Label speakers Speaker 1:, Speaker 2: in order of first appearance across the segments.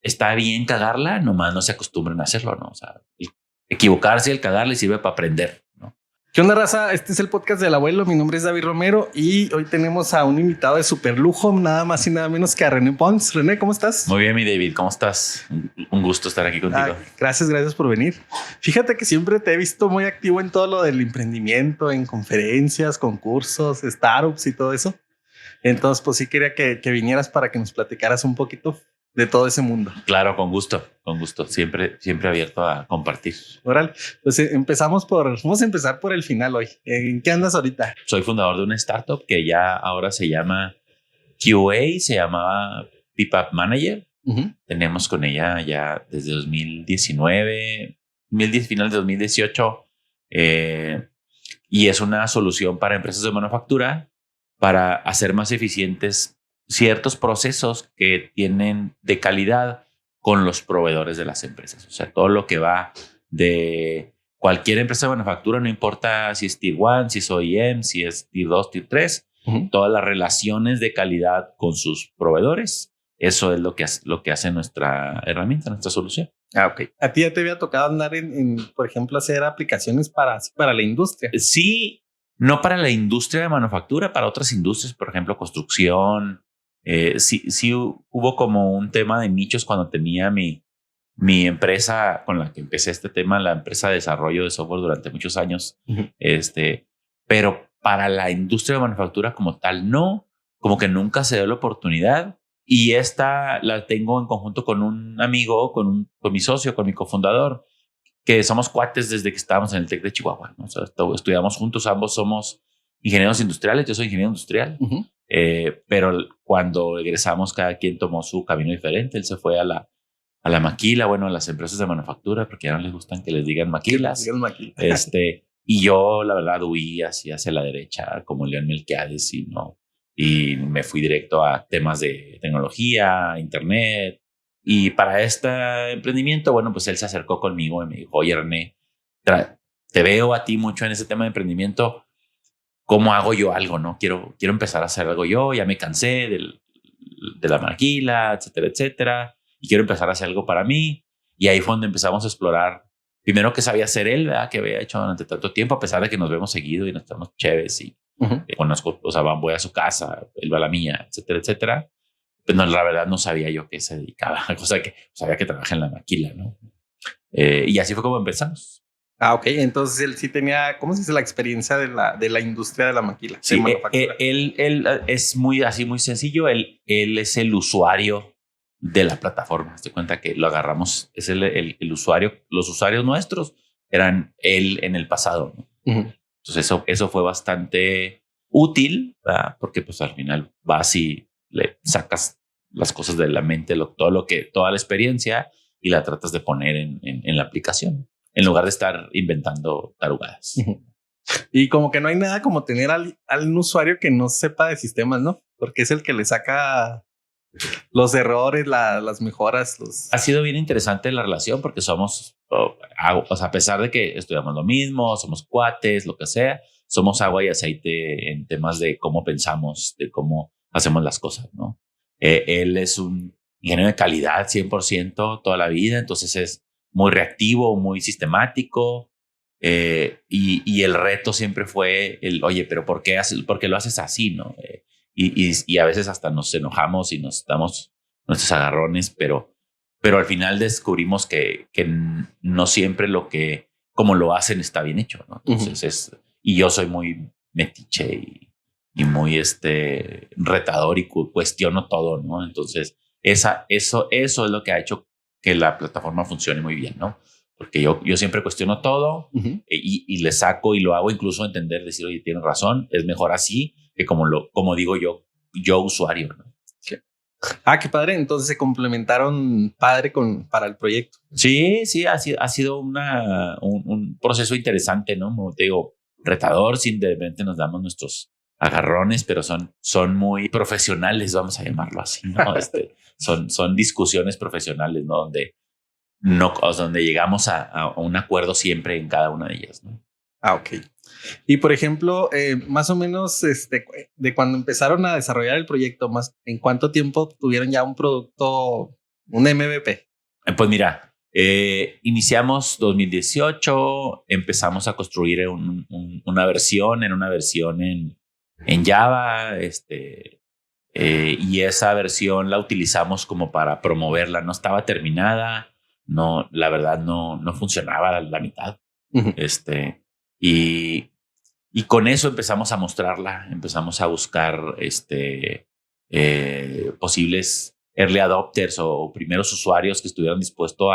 Speaker 1: está bien cagarla, nomás no se acostumbren a hacerlo, ¿no? O sea, equivocarse y el cagarle sirve para aprender, ¿no?
Speaker 2: ¿Qué onda, raza? Este es el podcast del abuelo. Mi nombre es David Romero y hoy tenemos a un invitado de super lujo, nada más y nada menos que a René Pons. René, ¿cómo estás?
Speaker 1: Muy bien, mi David, ¿cómo estás? Un gusto estar aquí contigo.
Speaker 2: Gracias por venir. Fíjate que siempre te he visto muy activo en todo lo del emprendimiento, en conferencias, concursos, startups y todo eso. Entonces, pues sí quería que vinieras para que nos platicaras un poquito de todo ese mundo.
Speaker 1: Claro, con gusto. Siempre abierto a compartir.
Speaker 2: Órale, pues vamos a empezar por el final hoy. ¿En qué andas ahorita?
Speaker 1: Soy fundador de una startup que ya ahora se llama QA, se llamaba Pipap Manager. Tenemos con ella ya desde 2019, final de 2018, y es una solución para empresas de manufactura para hacer más eficientes ciertos procesos que tienen de calidad con los proveedores de las empresas. O sea, todo lo que va de cualquier empresa de manufactura, no importa si es Tier 1, si es OEM, si es Tier 2, Tier 3, todas las relaciones de calidad con sus proveedores, eso es lo que hace nuestra herramienta, nuestra solución.
Speaker 2: Ok. ¿A ti ya te había tocado andar por ejemplo, hacer aplicaciones para la industria?
Speaker 1: Sí, no para la industria de manufactura, para otras industrias, por ejemplo, construcción. Sí hubo como un tema de nichos cuando tenía mi empresa con la que empecé este tema, la empresa de desarrollo de software durante muchos años. Pero para la industria de manufactura como tal, no, como que nunca se dio la oportunidad. Y esta la tengo en conjunto con un amigo, con mi socio, con mi cofundador, que somos cuates desde que estábamos en el TEC de Chihuahua, ¿no? O sea, estudiamos juntos, ambos somos ingenieros industriales, yo soy ingeniero industrial, pero cuando egresamos cada quien tomó su camino diferente. Él se fue a la maquila, bueno, a las empresas de manufactura, porque ya no les gustan que les digan maquilas. Y yo, la verdad, huí hacia la derecha, como León Melquiades, y me fui directo a temas de tecnología, internet. Y para este emprendimiento, bueno, pues él se acercó conmigo y me dijo, oye, René, te veo a ti mucho en ese tema de emprendimiento. ¿Cómo hago yo algo, no? Quiero empezar a hacer algo yo. Ya me cansé de la maquila, etcétera, etcétera. Y quiero empezar a hacer algo para mí. Y ahí fue donde empezamos a explorar. Primero, que sabía hacer él, ¿verdad? Que había hecho durante tanto tiempo, a pesar de que nos vemos seguido y nos estamos chéves y conozco, o sea, voy a su casa, él va a la mía, etcétera, etcétera. Pues no, la verdad no sabía yo qué se dedicaba, cosa que sabía que trabaja en la maquila, ¿no? Y así fue como empezamos.
Speaker 2: Ok. Entonces él sí tenía, ¿cómo se dice? La experiencia de la industria de la maquila.
Speaker 1: Sí, él es muy sencillo. Él es el usuario de la plataforma. Te cuenta que lo agarramos, es el usuario. Los usuarios nuestros eran él en el pasado, ¿no? Entonces eso fue bastante útil, ¿verdad? Porque pues al final vas y le sacas las cosas de la mente, toda la experiencia, y la tratas de poner en la aplicación, en lugar de estar inventando tarugadas.
Speaker 2: Y como que no hay nada como tener al usuario que no sepa de sistemas, ¿no? Porque es el que le saca los errores, las mejoras. Ha
Speaker 1: sido bien interesante la relación porque somos, o sea, a pesar de que estudiamos lo mismo, somos cuates, lo que sea, somos agua y aceite en temas de cómo pensamos, de cómo hacemos las cosas, ¿no? Él es un ingeniero de calidad 100% toda la vida, entonces es muy reactivo, muy sistemático, y el reto siempre fue oye, pero ¿por qué lo haces así, no? Y a veces hasta nos enojamos y nos damos nuestros agarrones, pero al final descubrimos que no siempre como lo hacen está bien hecho, ¿no? Entonces y yo soy muy metiche y muy retador y cuestiono todo, ¿no? Entonces eso es lo que ha hecho que la plataforma funcione muy bien, ¿no? Porque yo siempre cuestiono todo, y le saco y lo hago incluso entender, decir, oye, tienes razón, es mejor así que como digo yo usuario, ¿no?
Speaker 2: Sí. Qué padre. Entonces se complementaron padre para el proyecto.
Speaker 1: Sí, ha sido un proceso interesante, ¿no? Como te digo, retador, de repente nos damos nuestros agarrones, pero son muy profesionales, vamos a llamarlo así, ¿no? Son discusiones profesionales, ¿no? Donde llegamos a un acuerdo siempre en cada una de ellas, ¿no?
Speaker 2: Ok. Y por ejemplo, más o menos de cuando empezaron a desarrollar el proyecto, ¿en cuánto tiempo tuvieron ya un producto Un MVP.
Speaker 1: Pues mira, iniciamos 2018, empezamos a construir una versión en Java, y esa versión la utilizamos como para promoverla. No estaba terminada, no, la verdad no funcionaba la mitad.
Speaker 2: Uh-huh.
Speaker 1: Y con eso empezamos a mostrarla, empezamos a buscar posibles early adopters o primeros usuarios que estuvieran dispuestos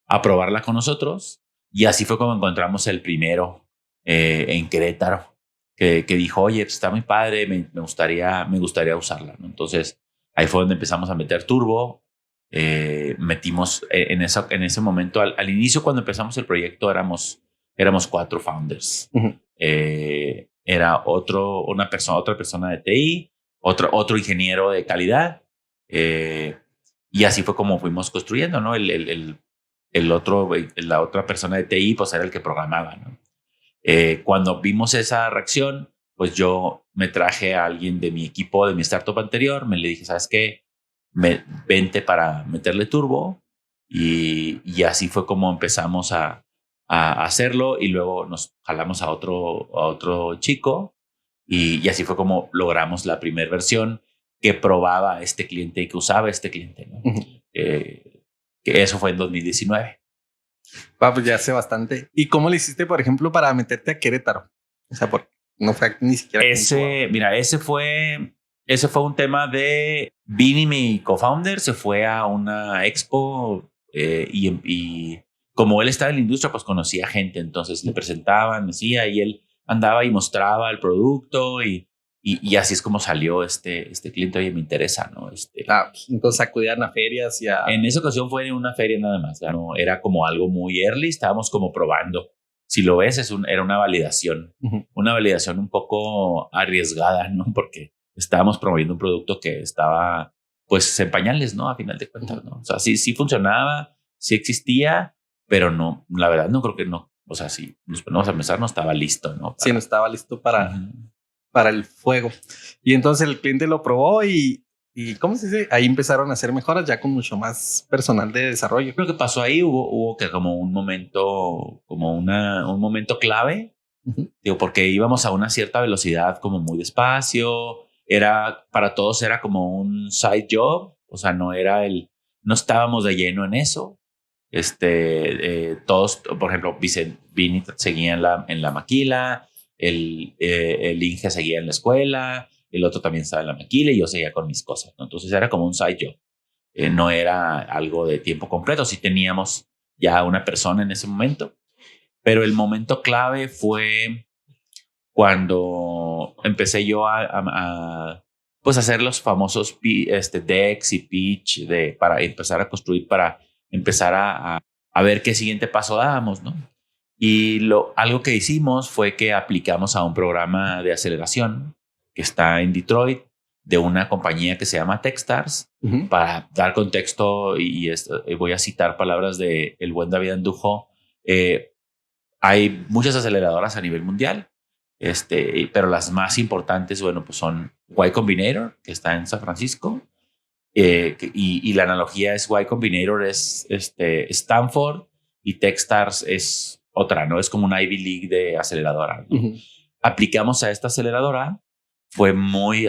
Speaker 1: a probarla con nosotros. Y así fue como encontramos el primero en Querétaro, que dijo, oye, pues está muy padre, me gustaría usarla, ¿no? Entonces ahí fue donde empezamos a meter turbo. Metimos en ese momento, al inicio cuando empezamos el proyecto éramos 4 founders.
Speaker 2: Uh-huh.
Speaker 1: Era otra persona de TI, otro ingeniero de calidad, y así fue como fuimos construyendo, ¿no? La otra persona de TI pues era el que programaba, ¿no? Cuando vimos esa reacción, pues yo me traje a alguien de mi equipo, de mi startup anterior, le dije, ¿sabes qué? Vente para meterle turbo, y así fue como empezamos a hacerlo, y luego nos jalamos a otro chico, y así fue como logramos la primera versión que probaba este cliente y que usaba este cliente, ¿no?
Speaker 2: Uh-huh.
Speaker 1: Que eso fue en 2019.
Speaker 2: Pues ya hace bastante. ¿Y cómo le hiciste, por ejemplo, para meterte a Querétaro? O sea, porque no fue ni siquiera...
Speaker 1: Ese fue un tema de Vini, mi co-founder, se fue a una expo, y como él estaba en la industria, pues conocía gente, entonces le presentaban, decía, y él andaba y mostraba el producto, y así es como salió este cliente. Oye, me interesa, ¿no?
Speaker 2: Pues, entonces acudían a ferias y a...
Speaker 1: En esa ocasión fue en una feria nada más, ¿ya? No era como algo muy early, estábamos como probando. Si lo ves, era una validación, uh-huh. Una validación un poco arriesgada, ¿no? Porque estábamos promoviendo un producto que estaba, pues, en pañales, ¿no? A final de cuentas, ¿no? O sea, sí funcionaba, sí existía, pero no, la verdad no creo que no. O sea, si nos ponemos a pensar, no estaba listo, ¿no?
Speaker 2: Sí, no estaba listo para el fuego. Y entonces el cliente lo probó y ¿cómo se dice? Ahí empezaron a hacer mejoras ya con mucho más personal de desarrollo.
Speaker 1: Lo que pasó ahí hubo que como un momento clave, uh-huh. Digo, porque íbamos a una cierta velocidad como muy despacio. Para todos era como un side job, o sea, no estábamos de lleno en eso. Todos, por ejemplo, Vini seguía en la maquila, el Inge seguía en la escuela, el otro también estaba en la maquila y yo seguía con mis cosas, ¿no? Entonces era como un side job, no era algo de tiempo completo. Sí teníamos ya una persona en ese momento, pero el momento clave fue cuando empecé yo pues hacer los famosos decks y pitch para empezar a construir, para empezar a ver qué siguiente paso dábamos, ¿no? Y algo que hicimos fue que aplicamos a un programa de aceleración que está en Detroit, de una compañía que se llama Techstars. Uh-huh. Para dar contexto, y voy a citar palabras de el buen David Andujo, hay muchas aceleradoras a nivel mundial, pero las más importantes, bueno, pues son Y Combinator, que está en San Francisco, y la analogía es Y Combinator es Stanford, y Techstars es otra, ¿no? Es como una Ivy League de aceleradora, ¿no? Uh-huh. Aplicamos a esta aceleradora, fue muy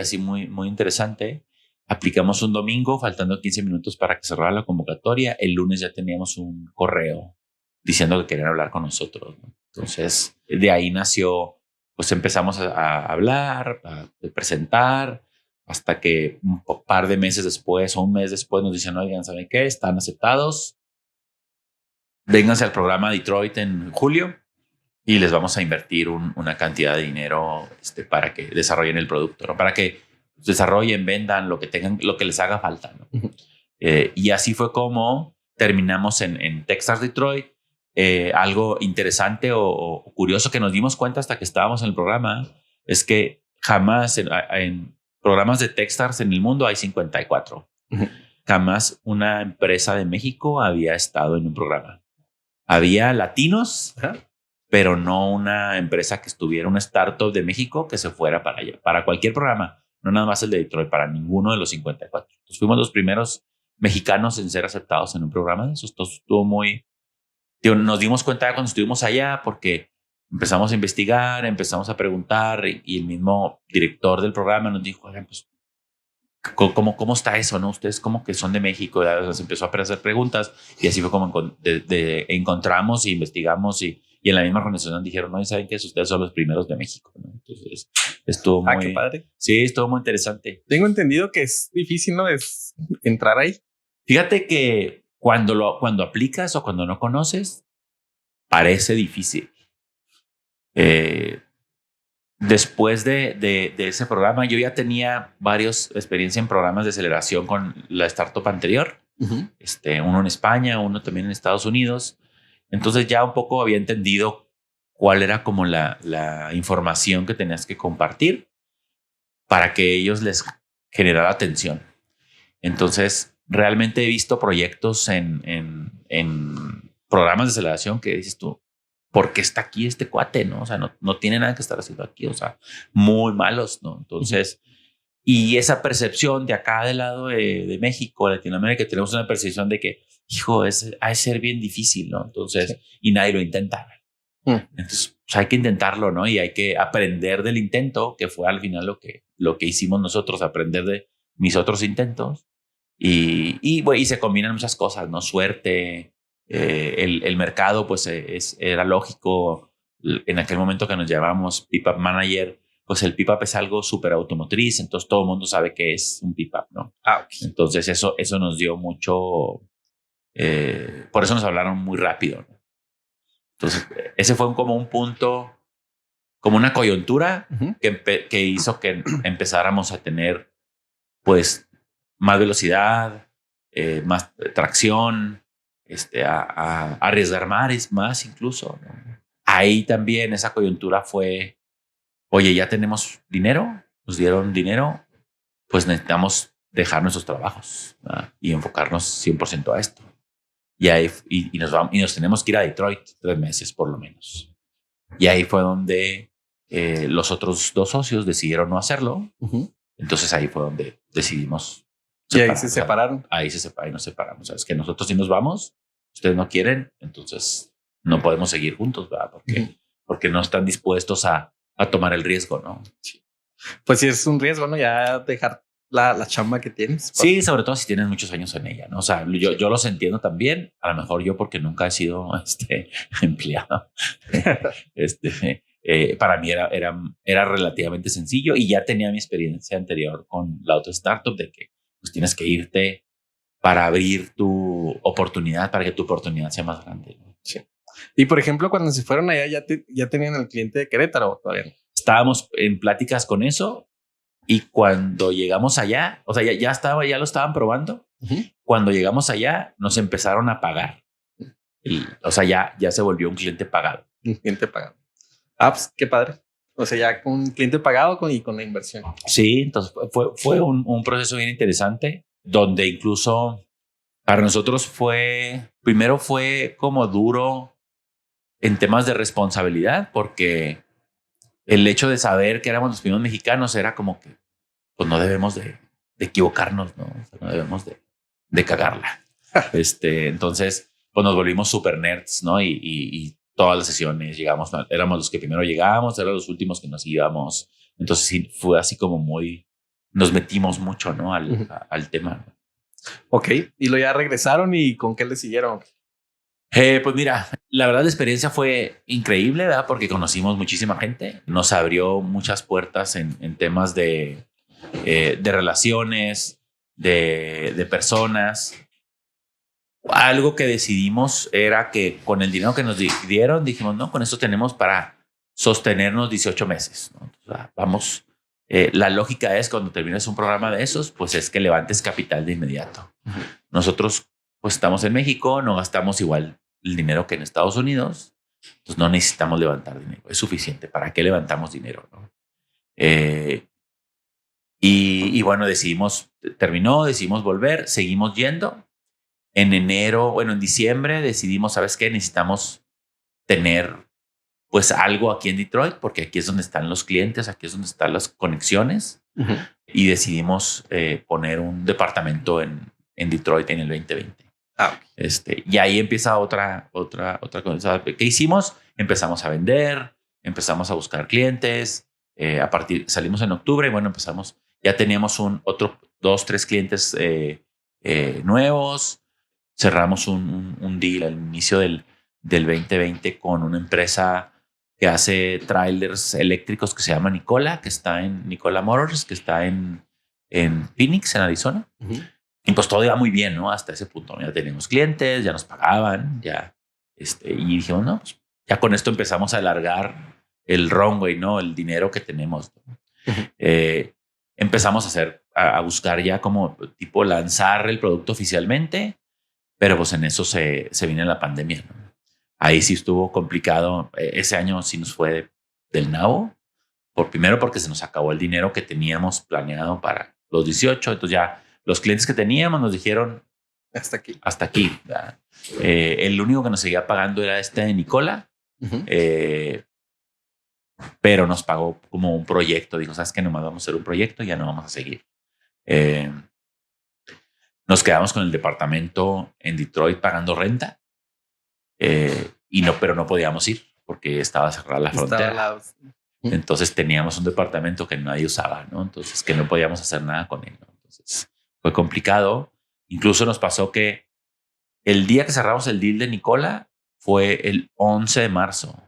Speaker 1: interesante. Aplicamos un domingo, faltando 15 minutos para que cerrara la convocatoria. El lunes ya teníamos un correo diciendo que querían hablar con nosotros, ¿no? Entonces, de ahí nació, pues empezamos a hablar, a presentar, hasta que un par de meses después o un mes después nos dicen, oigan, ¿saben qué? Están aceptados. Vénganse al programa Detroit en julio y les vamos a invertir una cantidad de dinero para que desarrollen el producto, ¿no? Para que desarrollen, vendan lo que les haga falta, ¿no? Uh-huh. Y así fue como terminamos en Techstars Detroit. Algo interesante o curioso que nos dimos cuenta hasta que estábamos en el programa es que jamás en programas de Techstars en el mundo hay 54. Uh-huh. Jamás una empresa de México había estado en un programa. Había latinos, uh-huh, pero no una empresa que estuviera, una startup de México que se fuera para allá, para cualquier programa, no nada más el de Detroit, para ninguno de los 54. Entonces fuimos los primeros mexicanos en ser aceptados en un programa de esos. Entonces estuvo muy... nos dimos cuenta cuando estuvimos allá porque empezamos a investigar, empezamos a preguntar y el mismo director del programa nos dijo, oigan, pues, ¿cómo está eso? ¿No? Ustedes como que son de México, ya nos empezó a hacer preguntas y así fue como encontramos e investigamos y en la misma organización nos dijeron, no, ¿saben qué? Ustedes son los primeros de México, ¿no? Entonces estuvo muy...
Speaker 2: qué padre.
Speaker 1: Sí, estuvo muy interesante.
Speaker 2: Tengo entendido que es difícil, ¿no? Es entrar ahí.
Speaker 1: Fíjate que cuando aplicas o cuando no conoces, parece difícil. Después de ese programa, yo ya tenía varios experiencia en programas de aceleración con la startup anterior.
Speaker 2: Uh-huh.
Speaker 1: Uno en España, uno también en Estados Unidos. Entonces ya un poco había entendido cuál era como la información que tenías que compartir para que ellos les generara atención. Entonces, realmente he visto proyectos en programas de aceleración que dices tú, ¿por qué está aquí este cuate? ¿No? O sea, no tiene nada que estar haciendo aquí. O sea, muy malos, ¿no? Entonces, y esa percepción de acá del lado de México, Latinoamérica, tenemos una percepción de que, hijo, ha de ser bien difícil, ¿no? Entonces, sí. Y nadie lo intenta. Entonces, pues hay que intentarlo, ¿no? Y hay que aprender del intento, que fue al final lo que hicimos nosotros, aprender de mis otros intentos. Y se combinan muchas cosas, ¿no? Suerte, el mercado, pues era lógico. En aquel momento que nos llamamos Pipap Manager, pues el Pipap es algo súper automotriz, entonces todo el mundo sabe que es un Pipap, ¿no? Okay. Entonces eso nos dio mucho, por eso nos hablaron muy rápido, ¿no? Entonces ese fue como un punto, como una coyuntura uh-huh. que hizo que empezáramos a tener, pues, más velocidad, más tracción, a arriesgar más incluso, ¿no? Ahí también esa coyuntura fue, oye, ya tenemos dinero, nos dieron dinero, pues necesitamos dejar nuestros trabajos, ¿verdad? Y enfocarnos 100% a esto. Y ahí nos tenemos que ir a Detroit 3 meses por lo menos. Y ahí fue donde los otros 2 socios decidieron no hacerlo. Uh-huh. Entonces ahí fue donde decidimos.
Speaker 2: Y ahí se separaron.
Speaker 1: Ahí nos separamos. Es que nosotros sí nos vamos, ustedes no quieren, entonces no podemos seguir juntos, ¿verdad? Porque no están dispuestos a tomar el riesgo, ¿no?
Speaker 2: Sí. Pues sí es un riesgo, ¿no? Ya dejar la chamba que tienes.
Speaker 1: Sí, sobre todo si tienes muchos años en ella, ¿no? O sea, yo los entiendo también, a lo mejor yo porque nunca he sido empleado. Para mí era relativamente sencillo y ya tenía mi experiencia anterior con la otra startup de que pues tienes que irte para abrir tu oportunidad, para que tu oportunidad sea más grande, ¿no?
Speaker 2: Sí. Y por ejemplo, cuando se fueron allá, ¿ya tenían el cliente de Querétaro o todavía no?
Speaker 1: Estábamos en pláticas con eso y cuando llegamos allá, o sea, ya lo estaban probando. Uh-huh. Cuando llegamos allá, nos empezaron a pagar. O sea, ya se volvió un cliente pagado.
Speaker 2: Un cliente pagado. Ah, pues qué padre. O sea, ya con un cliente pagado y con la inversión.
Speaker 1: Sí, entonces fue un proceso bien interesante, donde incluso para nosotros primero fue como duro en temas de responsabilidad, porque el hecho de saber que éramos los primeros mexicanos era como que pues no debemos de equivocarnos, ¿no? O sea, no debemos de cagarla. Entonces, pues nos volvimos super nerds, ¿no? Y todas las sesiones éramos los que primero llegábamos, éramos los últimos que nos íbamos. Entonces sí, fue así como nos metimos mucho, ¿no? Al tema, ¿no?
Speaker 2: Ok, y lo ya regresaron y ¿con qué le siguieron?
Speaker 1: Pues mira, la verdad la experiencia fue increíble, ¿verdad? Porque conocimos muchísima gente, nos abrió muchas puertas en temas de relaciones, de personas. Algo que decidimos era que con el dinero que nos dieron, dijimos, no, con esto tenemos para sostenernos 18 meses, ¿no? O sea, vamos, la lógica es cuando termines un programa de esos, pues es que levantes capital de inmediato. Uh-huh. Nosotros pues estamos en México, no gastamos igual el dinero que en Estados Unidos, pues no necesitamos levantar dinero, es suficiente. ¿Para qué levantamos dinero, no? Y bueno, decidimos volver, seguimos yendo. En diciembre decidimos, ¿sabes qué? Necesitamos tener pues algo aquí en Detroit, porque aquí es donde están los clientes, aquí es donde están las conexiones. Uh-huh. Y decidimos poner un departamento en en Detroit en el 2020.
Speaker 2: Ah,
Speaker 1: Y ahí empieza otra cosa. ¿Qué hicimos? Empezamos a vender, empezamos a buscar clientes. Salimos en octubre y bueno, ya teníamos otro 2, 3 clientes nuevos. Cerramos un deal al inicio del 2020 con una empresa que hace trailers eléctricos que se llama Nikola, que está en Nikola Motors, que está en Phoenix, en Arizona. Uh-huh. Y pues todo iba muy bien, ¿no? Hasta ese punto, ¿no? Ya teníamos clientes, ya nos pagaban, y dijimos, no, pues ya con esto empezamos a alargar el runway, ¿no? El dinero que tenemos, ¿no? Uh-huh. Empezamos a buscar ya como tipo lanzar el producto oficialmente, pero pues en eso se viene la pandemia, ¿no? Ahí sí estuvo complicado. Ese año sí nos fue del nabo. Primero porque se nos acabó el dinero que teníamos planeado para los 18. Entonces ya los clientes que teníamos nos dijeron
Speaker 2: hasta aquí.
Speaker 1: Hasta aquí. El único que nos seguía pagando era de Nikola. Uh-huh. Pero nos pagó como un proyecto. Dijo, ¿sabes qué? Nomás vamos a hacer un proyecto y ya no vamos a seguir. Nos quedamos con el departamento en Detroit pagando renta. Pero no podíamos ir porque estaba cerrada la frontera. Entonces teníamos un departamento que nadie usaba, ¿no? Entonces que no podíamos hacer nada con él, ¿no? Entonces fue complicado. Incluso nos pasó que el día que cerramos el deal de Nikola fue el 11 de marzo.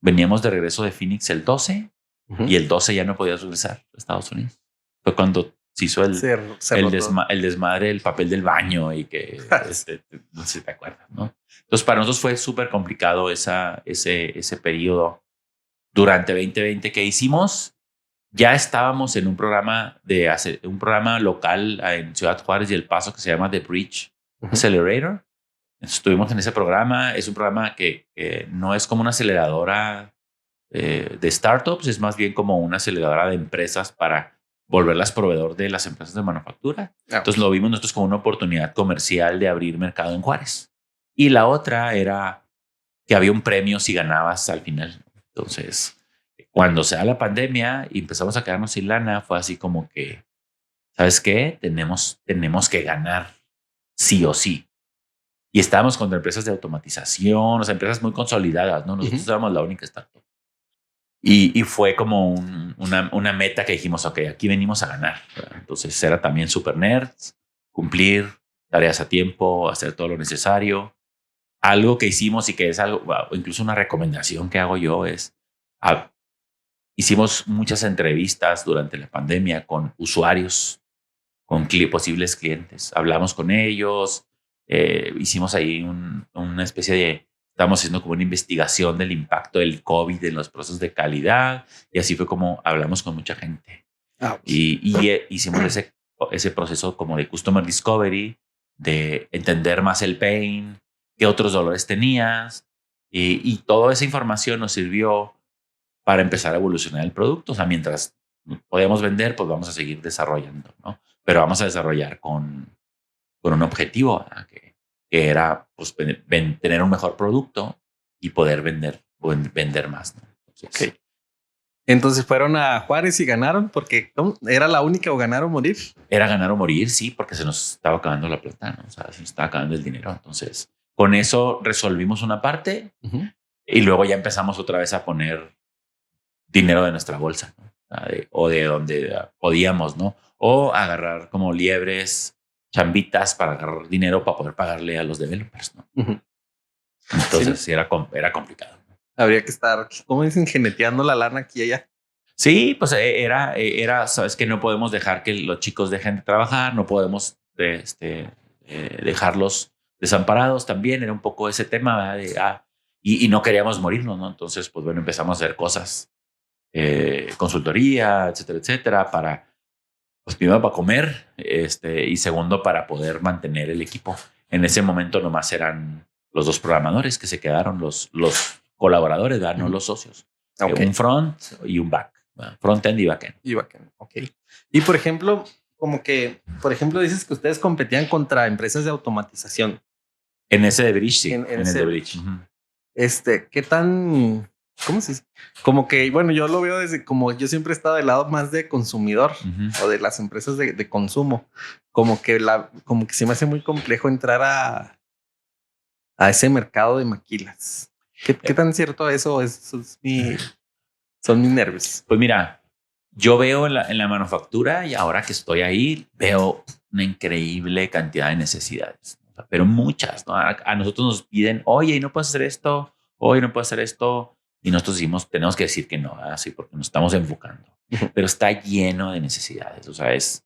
Speaker 1: Veníamos de regreso de Phoenix el 12 uh-huh. Y el 12 ya no podías regresar a Estados Unidos. Fue se hizo el desmadre del papel del baño y que no sé si te acuerdas, ¿no? Entonces para nosotros fue súper complicado ese periodo. Durante 2020 que hicimos, ya estábamos en un programa local en Ciudad Juárez y El Paso que se llama The Bridge uh-huh. Accelerator. Entonces estuvimos en ese programa. Es un programa que no es como una aceleradora de startups, es más bien como una aceleradora de empresas para volverlas proveedor de las empresas de manufactura. Entonces lo vimos nosotros como una oportunidad comercial de abrir mercado en Juárez. Y la otra era que había un premio si ganabas al final. Entonces, cuando se da la pandemia y empezamos a quedarnos sin lana, fue así como que, ¿sabes qué? Tenemos que ganar sí o sí. Y estábamos contra empresas de automatización, o sea, empresas muy consolidadas, ¿no? Nosotros uh-huh. éramos la única startup. Y fue como una meta que dijimos, ok, aquí venimos a ganar, ¿verdad? Entonces era también super nerds, cumplir tareas a tiempo, hacer todo lo necesario. Algo que hicimos y que es algo, incluso una recomendación que hago yo es, hicimos muchas entrevistas durante la pandemia con usuarios, con posibles clientes. Hablamos con ellos, hicimos ahí una especie de, estamos haciendo como una investigación del impacto del COVID en los procesos de calidad y así fue como hablamos con mucha gente. Y hicimos ese proceso como de customer discovery, de entender más el pain, qué otros dolores tenías y toda esa información nos sirvió para empezar a evolucionar el producto. O sea, mientras podíamos vender, pues vamos a seguir desarrollando, ¿no? Pero vamos a desarrollar con un objetivo, ¿verdad? Que era pues, tener un mejor producto y poder vender más, ¿no?
Speaker 2: Entonces, Entonces fueron a Juárez y ganaron porque era la única o ganar o morir.
Speaker 1: Era ganar o morir, sí, porque se nos estaba acabando la plata, ¿no? O sea, se nos estaba acabando el dinero. Entonces, con eso resolvimos una parte uh-huh. Y luego ya empezamos otra vez a poner dinero de nuestra bolsa, ¿no? O de donde podíamos, ¿no? O agarrar como liebres, chambitas para agarrar dinero para poder pagarle a los developers, ¿no? Uh-huh. Entonces sí, era complicado.
Speaker 2: Habría que estar, ¿cómo dicen? Geneteando la lana aquí y allá.
Speaker 1: Sí, pues era, sabes que no podemos dejar que los chicos dejen de trabajar, no podemos dejarlos desamparados también, era un poco ese tema, ¿verdad? Y no queríamos morirnos, ¿no? Entonces, pues bueno, empezamos a hacer cosas, consultoría, etcétera, pues primero para comer, y segundo para poder mantener el equipo. En ese momento nomás eran los 2 programadores que se quedaron, los colaboradores, ¿verdad? No los socios. Okay. Un front y un back. Front-end y back-end.
Speaker 2: Ok. Y por ejemplo, dices que ustedes competían contra empresas de automatización.
Speaker 1: En ese de Bridge, sí. En ese de Bridge. Uh-huh.
Speaker 2: ¿Qué tan ¿cómo se dice? Como que, bueno, yo lo veo desde como yo siempre he estado del lado más de consumidor o de las empresas de consumo. Como que se me hace muy complejo entrar a ese mercado de maquilas. ¿Qué tan cierto eso es? Son mis nervios.
Speaker 1: Pues mira, yo veo en la manufactura y ahora que estoy ahí, veo una increíble cantidad de necesidades, pero muchas, ¿no? A nosotros nos piden, oye, ¿no puedes hacer esto? Oye, ¿no puedes hacer esto? Y nosotros decimos, tenemos que decir que no, así porque nos estamos enfocando. Pero está lleno de necesidades. O sea, es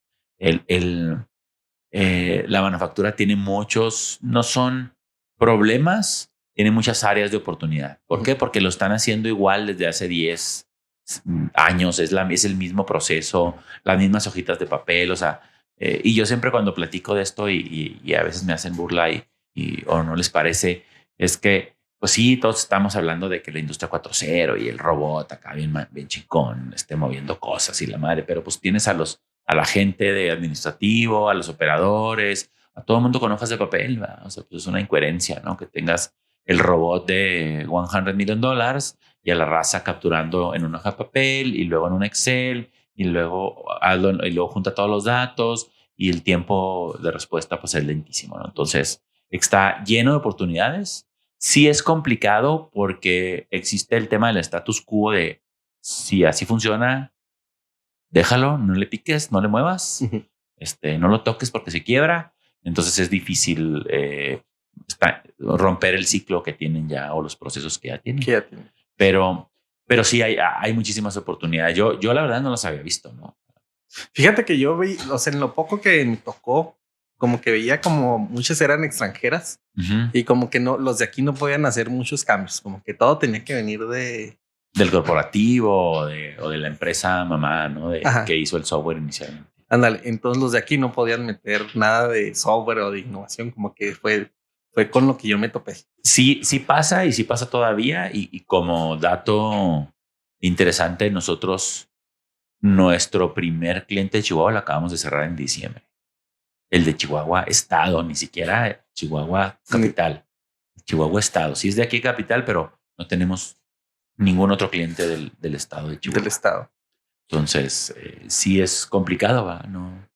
Speaker 1: la manufactura tiene muchos, no son problemas, tiene muchas áreas de oportunidad. ¿Por qué? Porque lo están haciendo igual desde hace 10 años, es el mismo proceso, las mismas hojitas de papel, o sea, y yo siempre cuando platico de esto y a veces me hacen burla o no les parece, es que, pues sí, todos estamos hablando de que la industria 4.0 y el robot acá bien chingón, moviendo cosas y la madre, pero pues tienes a la gente de administrativo, a los operadores, a todo el mundo con hojas de papel, ¿verdad? O sea, pues es una incoherencia, ¿no? Que tengas el robot de $100 million y a la raza capturando en una hoja de papel y luego en un Excel y luego junta todos los datos y el tiempo de respuesta pues es lentísimo, ¿no? Entonces está lleno de oportunidades. Sí es complicado porque existe el tema del status quo de si así funciona, déjalo, no le piques, no le muevas, no lo toques porque se quiebra. Entonces es difícil romper el ciclo que tienen ya o los procesos que ya tienen. Pero sí hay muchísimas oportunidades. Yo la verdad no las había visto, ¿no?
Speaker 2: Fíjate que yo vi, o sea, en lo poco que me tocó, como que veía como muchas eran extranjeras y como que no, los de aquí no podían hacer muchos cambios, como que todo tenía que venir
Speaker 1: del corporativo o de la empresa mamá, ¿no? Que hizo el software inicialmente.
Speaker 2: Ándale, entonces los de aquí no podían meter nada de software o de innovación, como que fue con lo que yo me topé.
Speaker 1: Sí pasa y sí pasa todavía y como dato interesante, nuestro primer cliente de Chihuahua lo acabamos de cerrar en diciembre. El de Chihuahua Estado, ni siquiera Chihuahua Capital. Chihuahua Estado. Sí es de aquí Capital, pero no tenemos ningún otro cliente del estado de Chihuahua.
Speaker 2: Del estado.
Speaker 1: Entonces, sí es complicado, ¿va? No,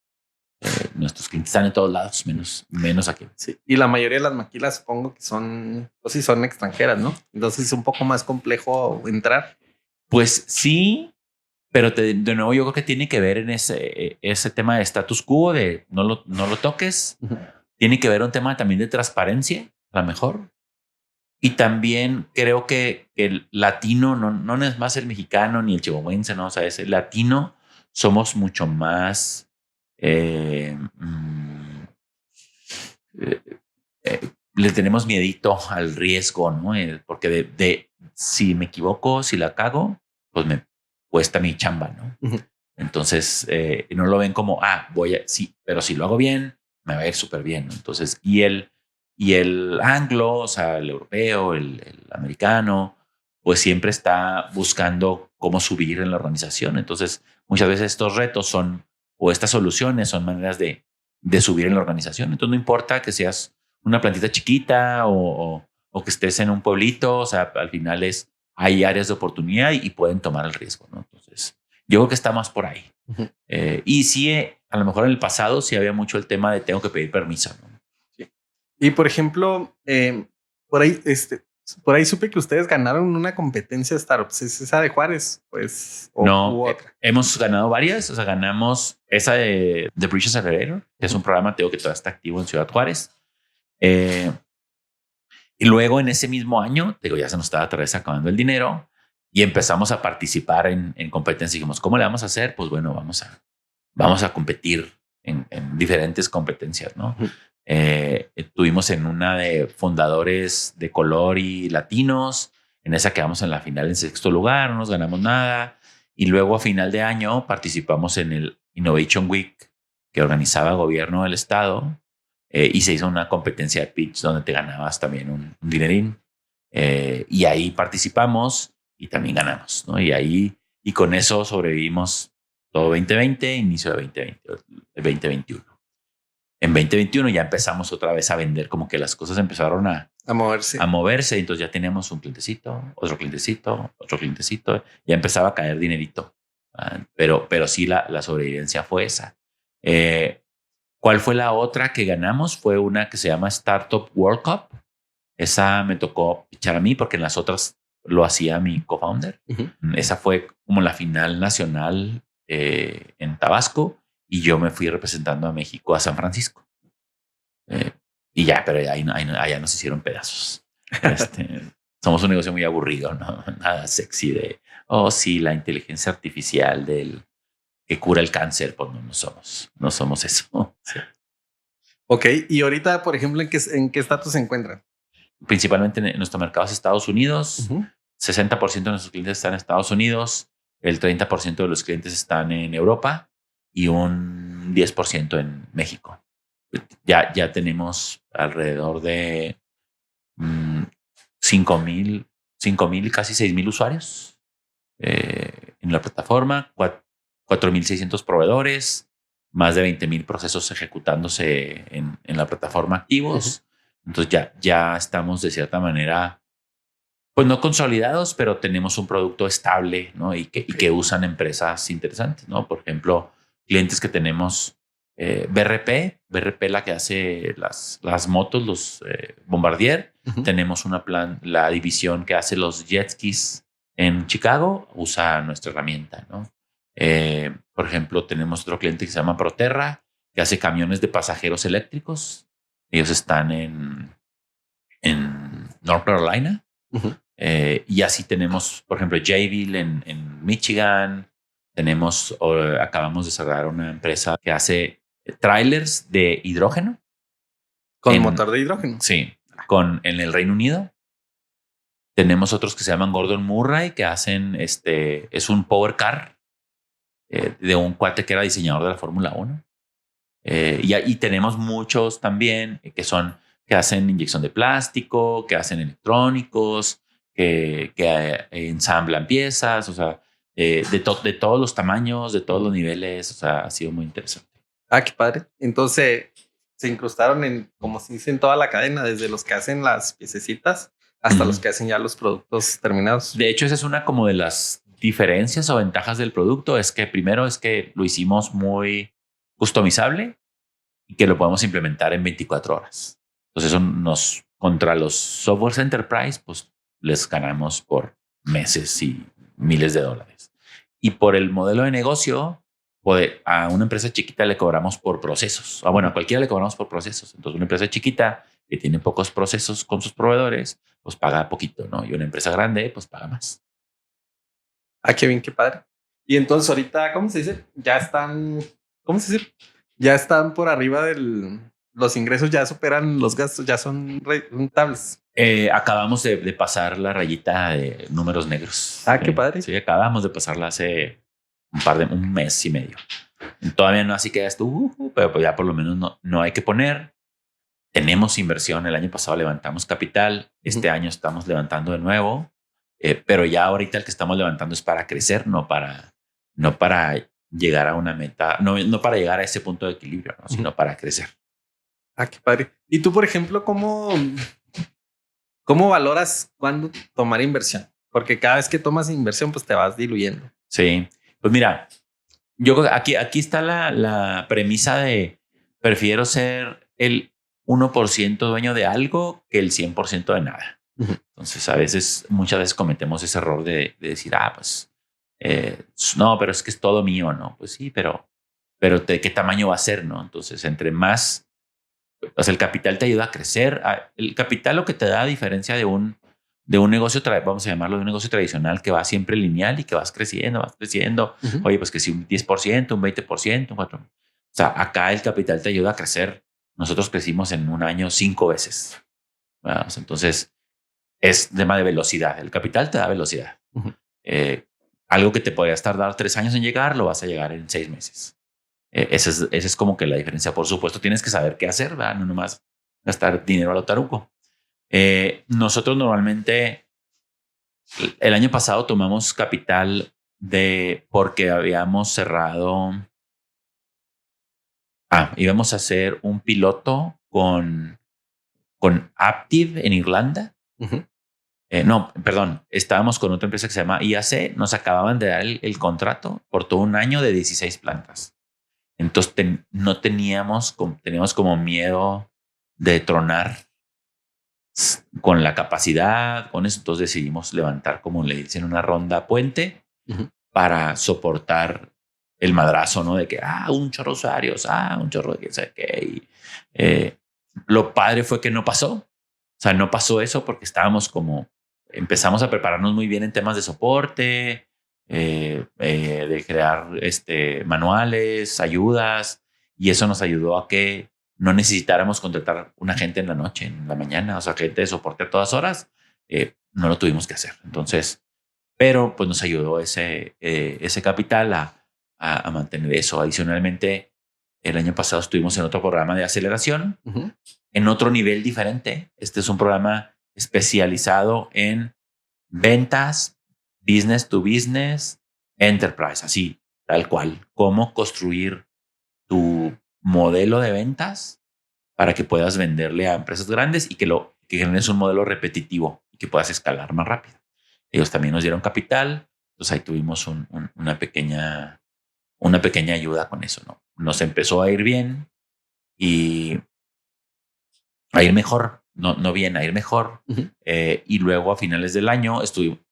Speaker 1: nuestros clientes están en todos lados, menos aquí.
Speaker 2: Sí. Y la mayoría de las maquilas supongo que son extranjeras, ¿no? Entonces es un poco más complejo entrar.
Speaker 1: Pues sí, pero de nuevo yo creo que tiene que ver en ese tema de status quo, de no lo toques. Tiene que ver un tema también de transparencia, a lo mejor. Y también creo que el latino no es más el mexicano ni el chihuahuense, ¿no? O sea, el latino somos mucho más le tenemos miedito al riesgo, ¿no? Porque de si me equivoco, si la cago, pues me cuesta mi chamba, ¿no? Entonces no lo ven como, sí, pero si lo hago bien, me va a ir súper bien, ¿no? Entonces, y el anglo, o sea, el europeo, el americano, pues siempre está buscando cómo subir en la organización. Entonces, muchas veces estos retos o estas soluciones son maneras de subir en la organización. Entonces, no importa que seas una plantita chiquita o que estés en un pueblito, o sea, al final hay áreas de oportunidad y pueden tomar el riesgo, ¿no? Entonces, yo creo que está más por ahí. Y sí, a lo mejor en el pasado sí había mucho el tema de tengo que pedir permiso, ¿no?
Speaker 2: Sí. Y por ejemplo, por ahí supe que ustedes ganaron una competencia de startups. ¿Es esa de Juárez? Pues,
Speaker 1: no, hemos ganado varias. O sea, ganamos esa de The Bridge Accelerator, que es un programa que todavía está activo en Ciudad Juárez. Y luego en ese mismo año, ya se nos estaba otra vez acabando el dinero y empezamos a participar en competencias. Dijimos, ¿cómo le vamos a hacer? Pues bueno, vamos a competir en diferentes competencias, ¿no? Estuvimos en una de fundadores de color y latinos. En esa quedamos en la final en 6º lugar, no nos ganamos nada. Y luego a final de año participamos en el Innovation Week que organizaba el gobierno del estado. Y se hizo una competencia de pitch donde te ganabas también un dinerín. Y ahí participamos y también ganamos, ¿no? Y con eso sobrevivimos todo 2020, inicio de 2021. En 2021 ya empezamos otra vez a vender, como que las cosas empezaron a
Speaker 2: A moverse.
Speaker 1: A moverse. Entonces ya teníamos un clientecito, otro clientecito, otro clientecito. Ya empezaba a caer dinerito. Pero sí, la sobrevivencia fue esa. ¿Cuál fue la otra que ganamos? Fue una que se llama Startup World Cup. Esa me tocó pichar a mí porque en las otras lo hacía mi co-founder. Esa fue como la final nacional en Tabasco y yo me fui representando a México a San Francisco. Y ya, pero allá nos hicieron pedazos. Somos un negocio muy aburrido, ¿no? Nada sexy de, sí, la inteligencia artificial que cura el cáncer. Pues no somos eso.
Speaker 2: Sí. Ok, y ahorita, por ejemplo, ¿en qué estatus se encuentran?
Speaker 1: Principalmente en nuestro mercado es Estados Unidos. 60% de nuestros clientes están en Estados Unidos, el 30% de los clientes están en Europa y un 10% en México. Ya tenemos alrededor de 5,000, casi 6,000 usuarios en la plataforma, 4,600 proveedores, más de 20,000 procesos ejecutándose en la plataforma activos. Entonces ya estamos de cierta manera, pues no consolidados, pero tenemos un producto estable, ¿no? Y que usan empresas interesantes, ¿no? Por ejemplo, clientes que tenemos BRP, la que hace las motos, los Bombardier. Tenemos la división que hace los jet skis en Chicago, usa nuestra herramienta, ¿no? Por ejemplo, tenemos otro cliente que se llama Proterra, que hace camiones de pasajeros eléctricos. Ellos están en North Carolina. Y así tenemos, por ejemplo, Jabil en Michigan. Acabamos de cerrar una empresa que hace trailers de hidrógeno.
Speaker 2: ¿Con motor de hidrógeno?
Speaker 1: Sí, en el Reino Unido. Tenemos otros que se llaman Gordon Murray, que hacen es un power car de un cuate que era diseñador de la Fórmula 1. Y tenemos muchos también que hacen inyección de plástico, que hacen electrónicos, que ensamblan piezas, o sea, de todos los tamaños, de todos los niveles, o sea, ha sido muy interesante.
Speaker 2: Qué padre. Entonces se incrustaron en, como se dice, en toda la cadena, desde los que hacen las piececitas hasta los que hacen ya los productos terminados.
Speaker 1: De hecho, esa es una como de las diferencias o ventajas del producto, es que primero es que lo hicimos muy customizable y que lo podemos implementar en 24 horas. Entonces eso contra los softwares enterprise, pues les ganamos por meses y miles de dólares. Y por el modelo de negocio, a una empresa chiquita le cobramos por procesos. Bueno, a cualquiera le cobramos por procesos. Entonces una empresa chiquita que tiene pocos procesos con sus proveedores, pues paga poquito, ¿no? Y una empresa grande, pues paga más.
Speaker 2: Qué bien, qué padre. Y entonces ahorita, ¿cómo se dice? Ya están por arriba los ingresos, ya superan los gastos, ya son rentables.
Speaker 1: Acabamos de pasar la rayita de números negros.
Speaker 2: Qué padre.
Speaker 1: Sí, acabamos de pasarla hace un mes y medio. Todavía no así que esto, pero pues ya por lo menos no hay que poner. Tenemos inversión. El año pasado levantamos capital. Este año estamos levantando de nuevo. Pero ya ahorita el que estamos levantando es para crecer, no para llegar a una meta, no para llegar a ese punto de equilibrio, ¿no? Sino para crecer.
Speaker 2: Qué padre. Y tú, por ejemplo, ¿cómo valoras cuándo tomar inversión? Porque cada vez que tomas inversión, pues te vas diluyendo.
Speaker 1: Sí, pues mira, yo creo que aquí está la premisa de prefiero ser el 1% dueño de algo que el 100% de nada. Entonces, muchas veces cometemos ese error de decir, pues, no, pero es que es todo mío, ¿no? Pues sí, pero ¿de qué tamaño va a ser, no? Entonces, entre más, o sea, el capital te ayuda a crecer. El capital lo que te da, a diferencia de un negocio, vamos a llamarlo de un negocio tradicional que va siempre lineal y que vas creciendo. Oye, pues que si un 10%, un 20%, un 4%. O sea, acá el capital te ayuda a crecer. Nosotros crecimos en un año 5 veces. ¿Verdad? O sea, entonces, es tema de velocidad. El capital te da velocidad. Algo que te podría dar 3 años en llegar, lo vas a llegar en 6 meses. Esa es como que la diferencia. Por supuesto, tienes que saber qué hacer, ¿verdad? No nomás gastar dinero a lo taruco. Nosotros normalmente, el año pasado tomamos capital porque habíamos cerrado. Íbamos a hacer un piloto con con Aptiv en Irlanda.
Speaker 2: Ujú.
Speaker 1: No, perdón, estábamos con otra empresa que se llama IAC. Nos acababan de dar el contrato por todo un año de 16 plantas. Entonces no teníamos como miedo de tronar con la capacidad, con eso. Entonces decidimos levantar, como le dicen, una ronda puente para soportar el madrazo, ¿no? De que, un chorro de usuarios, un chorro de que sé qué. Lo padre fue que no pasó. O sea, no pasó eso porque empezamos a prepararnos muy bien en temas de soporte, de crear manuales, ayudas, y eso nos ayudó a que no necesitáramos contratar una gente en la noche, en la mañana, o sea, gente de soporte a todas horas. No lo tuvimos que hacer. Entonces, pero pues nos ayudó ese capital a mantener eso. Adicionalmente, el año pasado estuvimos en otro programa de aceleración, en otro nivel diferente. Este es un programa especializado en ventas, business to business, enterprise, así, tal cual. Cómo construir tu modelo de ventas para que puedas venderle a empresas grandes y que generes un modelo repetitivo y que puedas escalar más rápido. Ellos también nos dieron capital, entonces ahí tuvimos una pequeña ayuda con eso, ¿no? Nos empezó a ir bien y a ir mejor, no bien, a ir mejor. Y luego a finales del año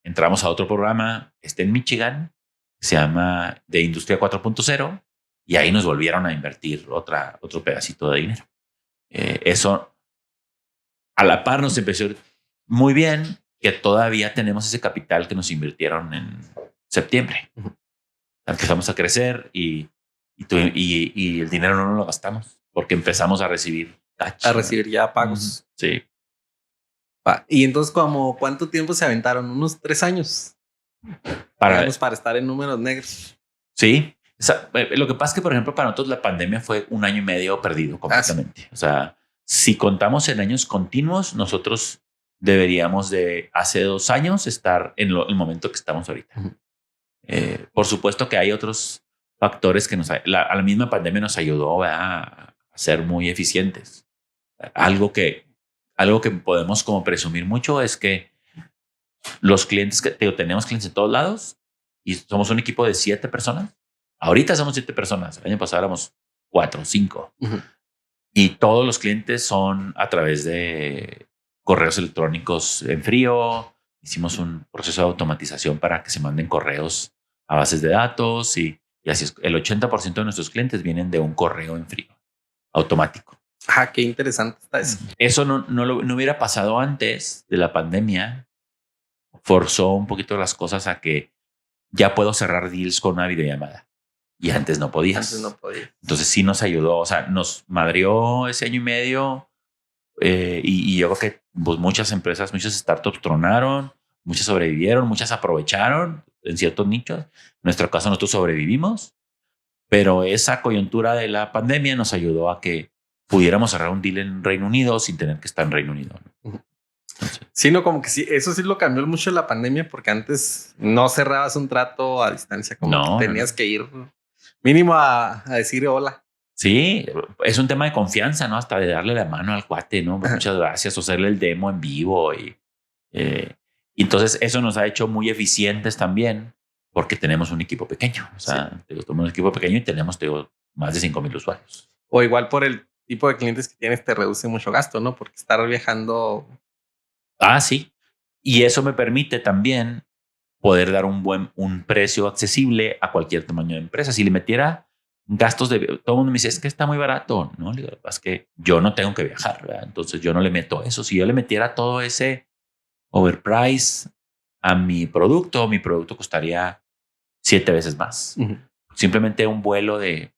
Speaker 1: entramos a otro programa en Michigan, se llama de Industria 4.0, y ahí nos volvieron a invertir otro pedacito de dinero. Eso a la par nos empezó a ir muy bien, que todavía tenemos ese capital que nos invirtieron en septiembre. Empezamos a crecer y el dinero no lo gastamos porque empezamos a recibir cash.
Speaker 2: A recibir ya pagos.
Speaker 1: Sí.
Speaker 2: Y entonces, ¿cuánto tiempo se aventaron? ¿Unos 3 años? Para estar en números negros.
Speaker 1: Sí. O sea, lo que pasa es que, por ejemplo, para nosotros la pandemia fue 1 año y medio perdido completamente. Sí. O sea, si contamos en años continuos, nosotros deberíamos de hace 2 años estar en el momento que estamos ahorita. Por supuesto que hay otros factores que a la misma pandemia nos ayudó a ser muy eficientes. Algo que podemos como presumir mucho es que los clientes tenemos clientes en todos lados y somos un equipo de 7 personas. Ahorita somos 7 personas. El año pasado éramos 4 o 5. Y todos los clientes son a través de correos electrónicos en frío. Hicimos un proceso de automatización para que se manden correos a bases de datos y así es. El 80% de nuestros clientes vienen de un correo en frío automático.
Speaker 2: Qué interesante está eso.
Speaker 1: Eso no hubiera pasado antes de la pandemia. Forzó un poquito las cosas a que ya puedo cerrar deals con una videollamada y antes no podías. Entonces sí nos ayudó, o sea, nos madrió ese año y medio y yo creo que pues, muchas empresas, muchas startups tronaron, muchas sobrevivieron, muchas aprovecharon en ciertos nichos. En nuestro caso nosotros sobrevivimos, pero esa coyuntura de la pandemia nos ayudó a que pudiéramos cerrar un deal en Reino Unido sin tener que estar en Reino Unido, ¿no?
Speaker 2: Sí, no, como que sí, eso sí lo cambió mucho la pandemia porque antes no cerrabas un trato a distancia, como que tenías que ir mínimo a decir hola.
Speaker 1: Sí, es un tema de confianza, ¿no? Hasta de darle la mano al cuate, ¿no? Muchas gracias, o hacerle el demo en vivo y entonces eso nos ha hecho muy eficientes también porque tenemos un equipo pequeño. O sea, tenemos un equipo pequeño y tenemos más de 5,000 usuarios.
Speaker 2: O igual por el tipo de clientes que tienes te reduce mucho gasto, ¿no? Porque estar viajando...
Speaker 1: Sí. Y eso me permite también poder dar un precio accesible a cualquier tamaño de empresa. Si le metiera gastos todo el mundo me dice, es que está muy barato, ¿no? Es que yo no tengo que viajar, ¿verdad? Entonces yo no le meto eso. Si yo le metiera todo ese overprice a mi producto costaría 7 veces más. Simplemente un vuelo de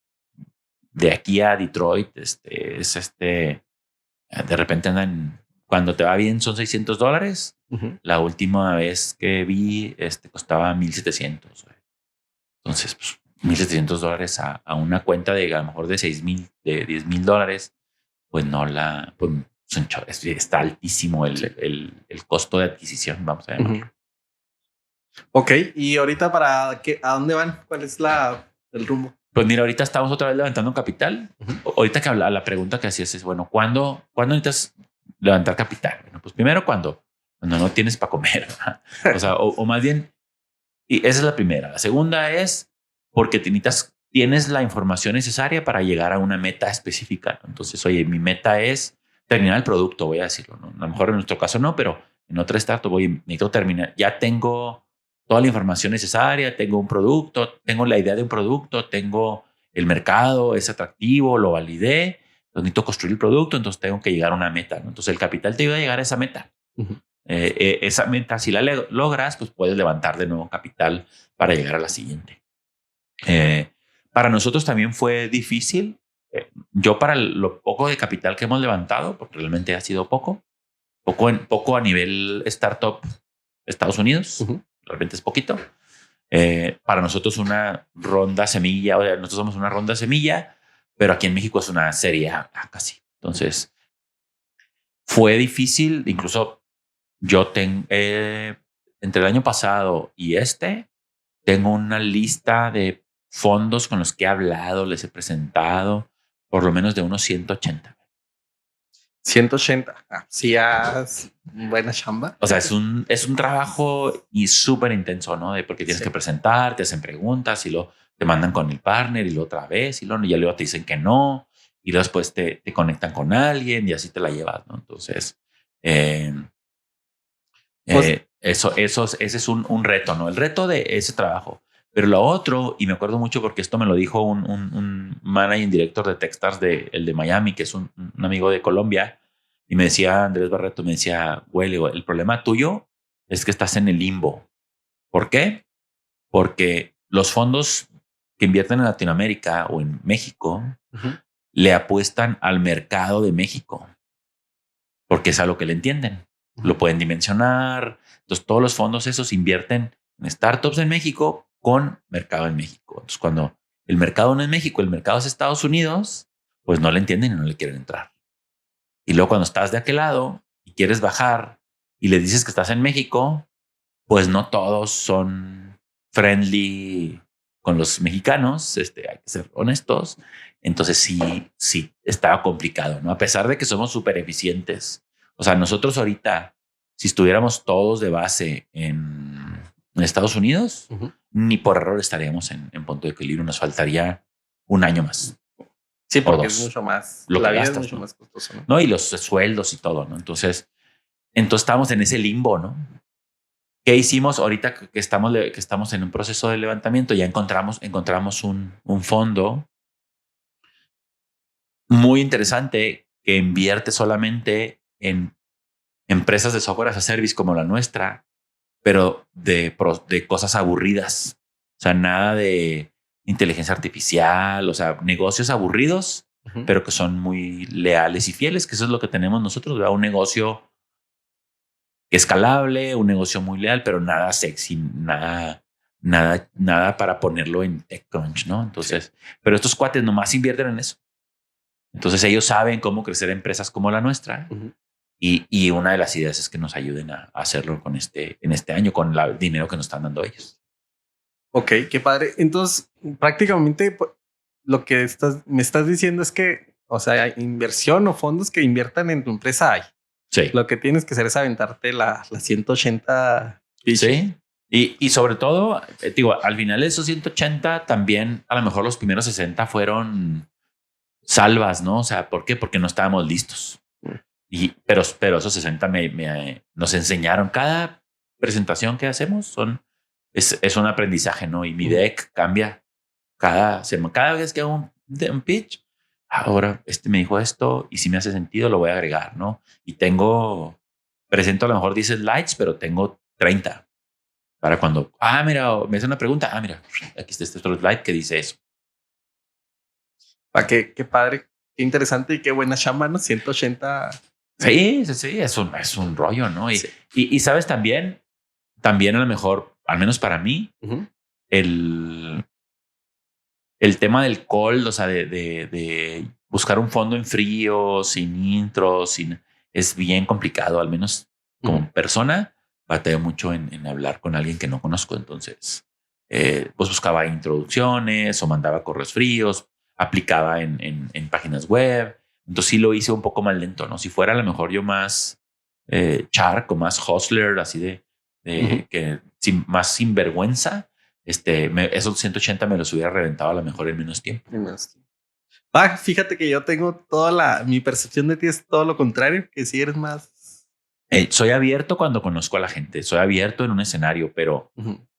Speaker 1: aquí a Detroit, de repente cuando te va bien son $600. La última vez que vi, costaba $1,700. Entonces, pues, $1,700 a una cuenta de a lo mejor de $10,000, pues está altísimo el costo de adquisición, vamos a llamarlo.
Speaker 2: Ok, y ahorita ¿a dónde van? ¿Cuál es el rumbo?
Speaker 1: Pues mira, ahorita estamos otra vez levantando capital. Ahorita que la pregunta que hacías es, bueno, ¿cuándo necesitas levantar capital. Bueno, pues primero cuando no tienes para comer, ¿verdad? O sea, o más bien, y esa es la primera. La segunda es porque tienes la información necesaria para llegar a una meta específica, ¿no? Entonces, oye, mi meta es terminar el producto, voy a decirlo, ¿no? A lo mejor en nuestro caso no, pero en otra startup, necesito terminar. Ya tengo toda la información necesaria, tengo un producto, tengo la idea de un producto, tengo el mercado, es atractivo, lo validé, entonces necesito construir el producto, entonces tengo que llegar a una meta, ¿no? Entonces el capital te ayuda a llegar a esa meta. Esa meta, si la logras, pues puedes levantar de nuevo capital para llegar a la siguiente. Para nosotros también fue difícil. Yo para lo poco de capital que hemos levantado, porque realmente ha sido poco a nivel startup Estados Unidos, realmente es poquito. Para nosotros una ronda semilla, o sea, nosotros somos una ronda semilla, pero aquí en México es una serie A casi. Entonces fue difícil, incluso yo tengo, entre el año pasado y tengo una lista de fondos con los que he hablado, les he presentado, por lo menos de unos 180.
Speaker 2: 180. Sí, es buena chamba.
Speaker 1: O sea, es un trabajo y súper intenso, ¿no? Porque tienes que presentar, te hacen preguntas y luego te mandan con el partner y luego otra vez y luego te dicen que no y luego después te conectan con alguien y así te la llevas, ¿no? Entonces, ese es un reto, ¿no? El reto de ese trabajo. Pero lo otro, y me acuerdo mucho porque esto me lo dijo un managing director de Techstars, el de Miami, que es un amigo de Colombia, y me decía, Andrés Barreto, me decía, güey, el problema tuyo es que estás en el limbo. ¿Por qué? Porque los fondos que invierten en Latinoamérica o en México le apuestan al mercado de México, porque es a lo que le entienden. Lo pueden dimensionar. Entonces, todos los fondos esos invierten en startups en México con mercado en México. Entonces, cuando el mercado no es México, el mercado es Estados Unidos, pues no le entienden y no le quieren entrar. Y luego cuando estás de aquel lado y quieres bajar y le dices que estás en México, pues no todos son friendly con los mexicanos. Hay que ser honestos. Entonces sí estaba complicado, ¿no? A pesar de que somos súper eficientes. O sea, nosotros ahorita, si estuviéramos todos de base en Estados Unidos, ni por error estaríamos en punto de equilibrio. Nos faltaría un año más.
Speaker 2: Sí, porque es mucho más.
Speaker 1: La vida es mucho más costosa, ¿no? Y los sueldos y todo, ¿no? Entonces estamos en ese limbo, ¿no? ¿Qué hicimos ahorita que estamos en un proceso de levantamiento? Ya encontramos un fondo muy interesante que invierte solamente en empresas de software as a service como la nuestra, pero de cosas aburridas. O sea, nada de inteligencia artificial, o sea, negocios aburridos, pero que son muy leales y fieles, que eso es lo que tenemos nosotros, ¿verdad? Un negocio escalable, un negocio muy leal, pero nada sexy, nada para ponerlo en TechCrunch, ¿no? Entonces, pero estos cuates nomás invierten en eso. Entonces ellos saben cómo crecer empresas como la nuestra. Y una de las ideas es que nos ayuden a hacerlo en este año con el dinero que nos están dando ellos.
Speaker 2: Ok, qué padre. Entonces, prácticamente lo que me estás diciendo es que, o sea, inversión o fondos que inviertan en tu empresa hay.
Speaker 1: Sí.
Speaker 2: Lo que tienes que hacer es aventarte la 180.
Speaker 1: Sí. Y sobre todo, digo, al final de esos 180 también, a lo mejor los primeros 60 fueron salvas, ¿no? O sea, ¿por qué? Porque no estábamos listos. Pero esos 60 nos enseñaron. Cada presentación que hacemos es un aprendizaje, ¿no? Y mi deck cambia cada semana. Cada vez que hago un pitch, ahora me dijo esto y si me hace sentido lo voy a agregar, ¿no? Y presento a lo mejor 10 slides, pero tengo 30 para cuando, mira, me hace una pregunta, mira, aquí está este otro slide que dice eso.
Speaker 2: Qué padre, qué interesante y qué buena chamba, ¿no? 180.
Speaker 1: Sí, es un rollo, ¿no? Y sabes, también a lo mejor, al menos para mí, el tema del cold, o sea, de buscar un fondo en frío, sin intro, es bien complicado, al menos como persona, bateo mucho en hablar con alguien que no conozco. Entonces, pues buscaba introducciones o mandaba correos fríos, aplicaba en páginas web, Entonces sí lo hice un poco más lento, ¿no? Si fuera a lo mejor yo más shark o más hustler, así que más sinvergüenza, esos 180 me los hubiera reventado a lo mejor en menos tiempo.
Speaker 2: Fíjate que yo tengo mi percepción de ti es todo lo contrario, que si eres más...
Speaker 1: Soy abierto cuando conozco a la gente, soy abierto en un escenario, pero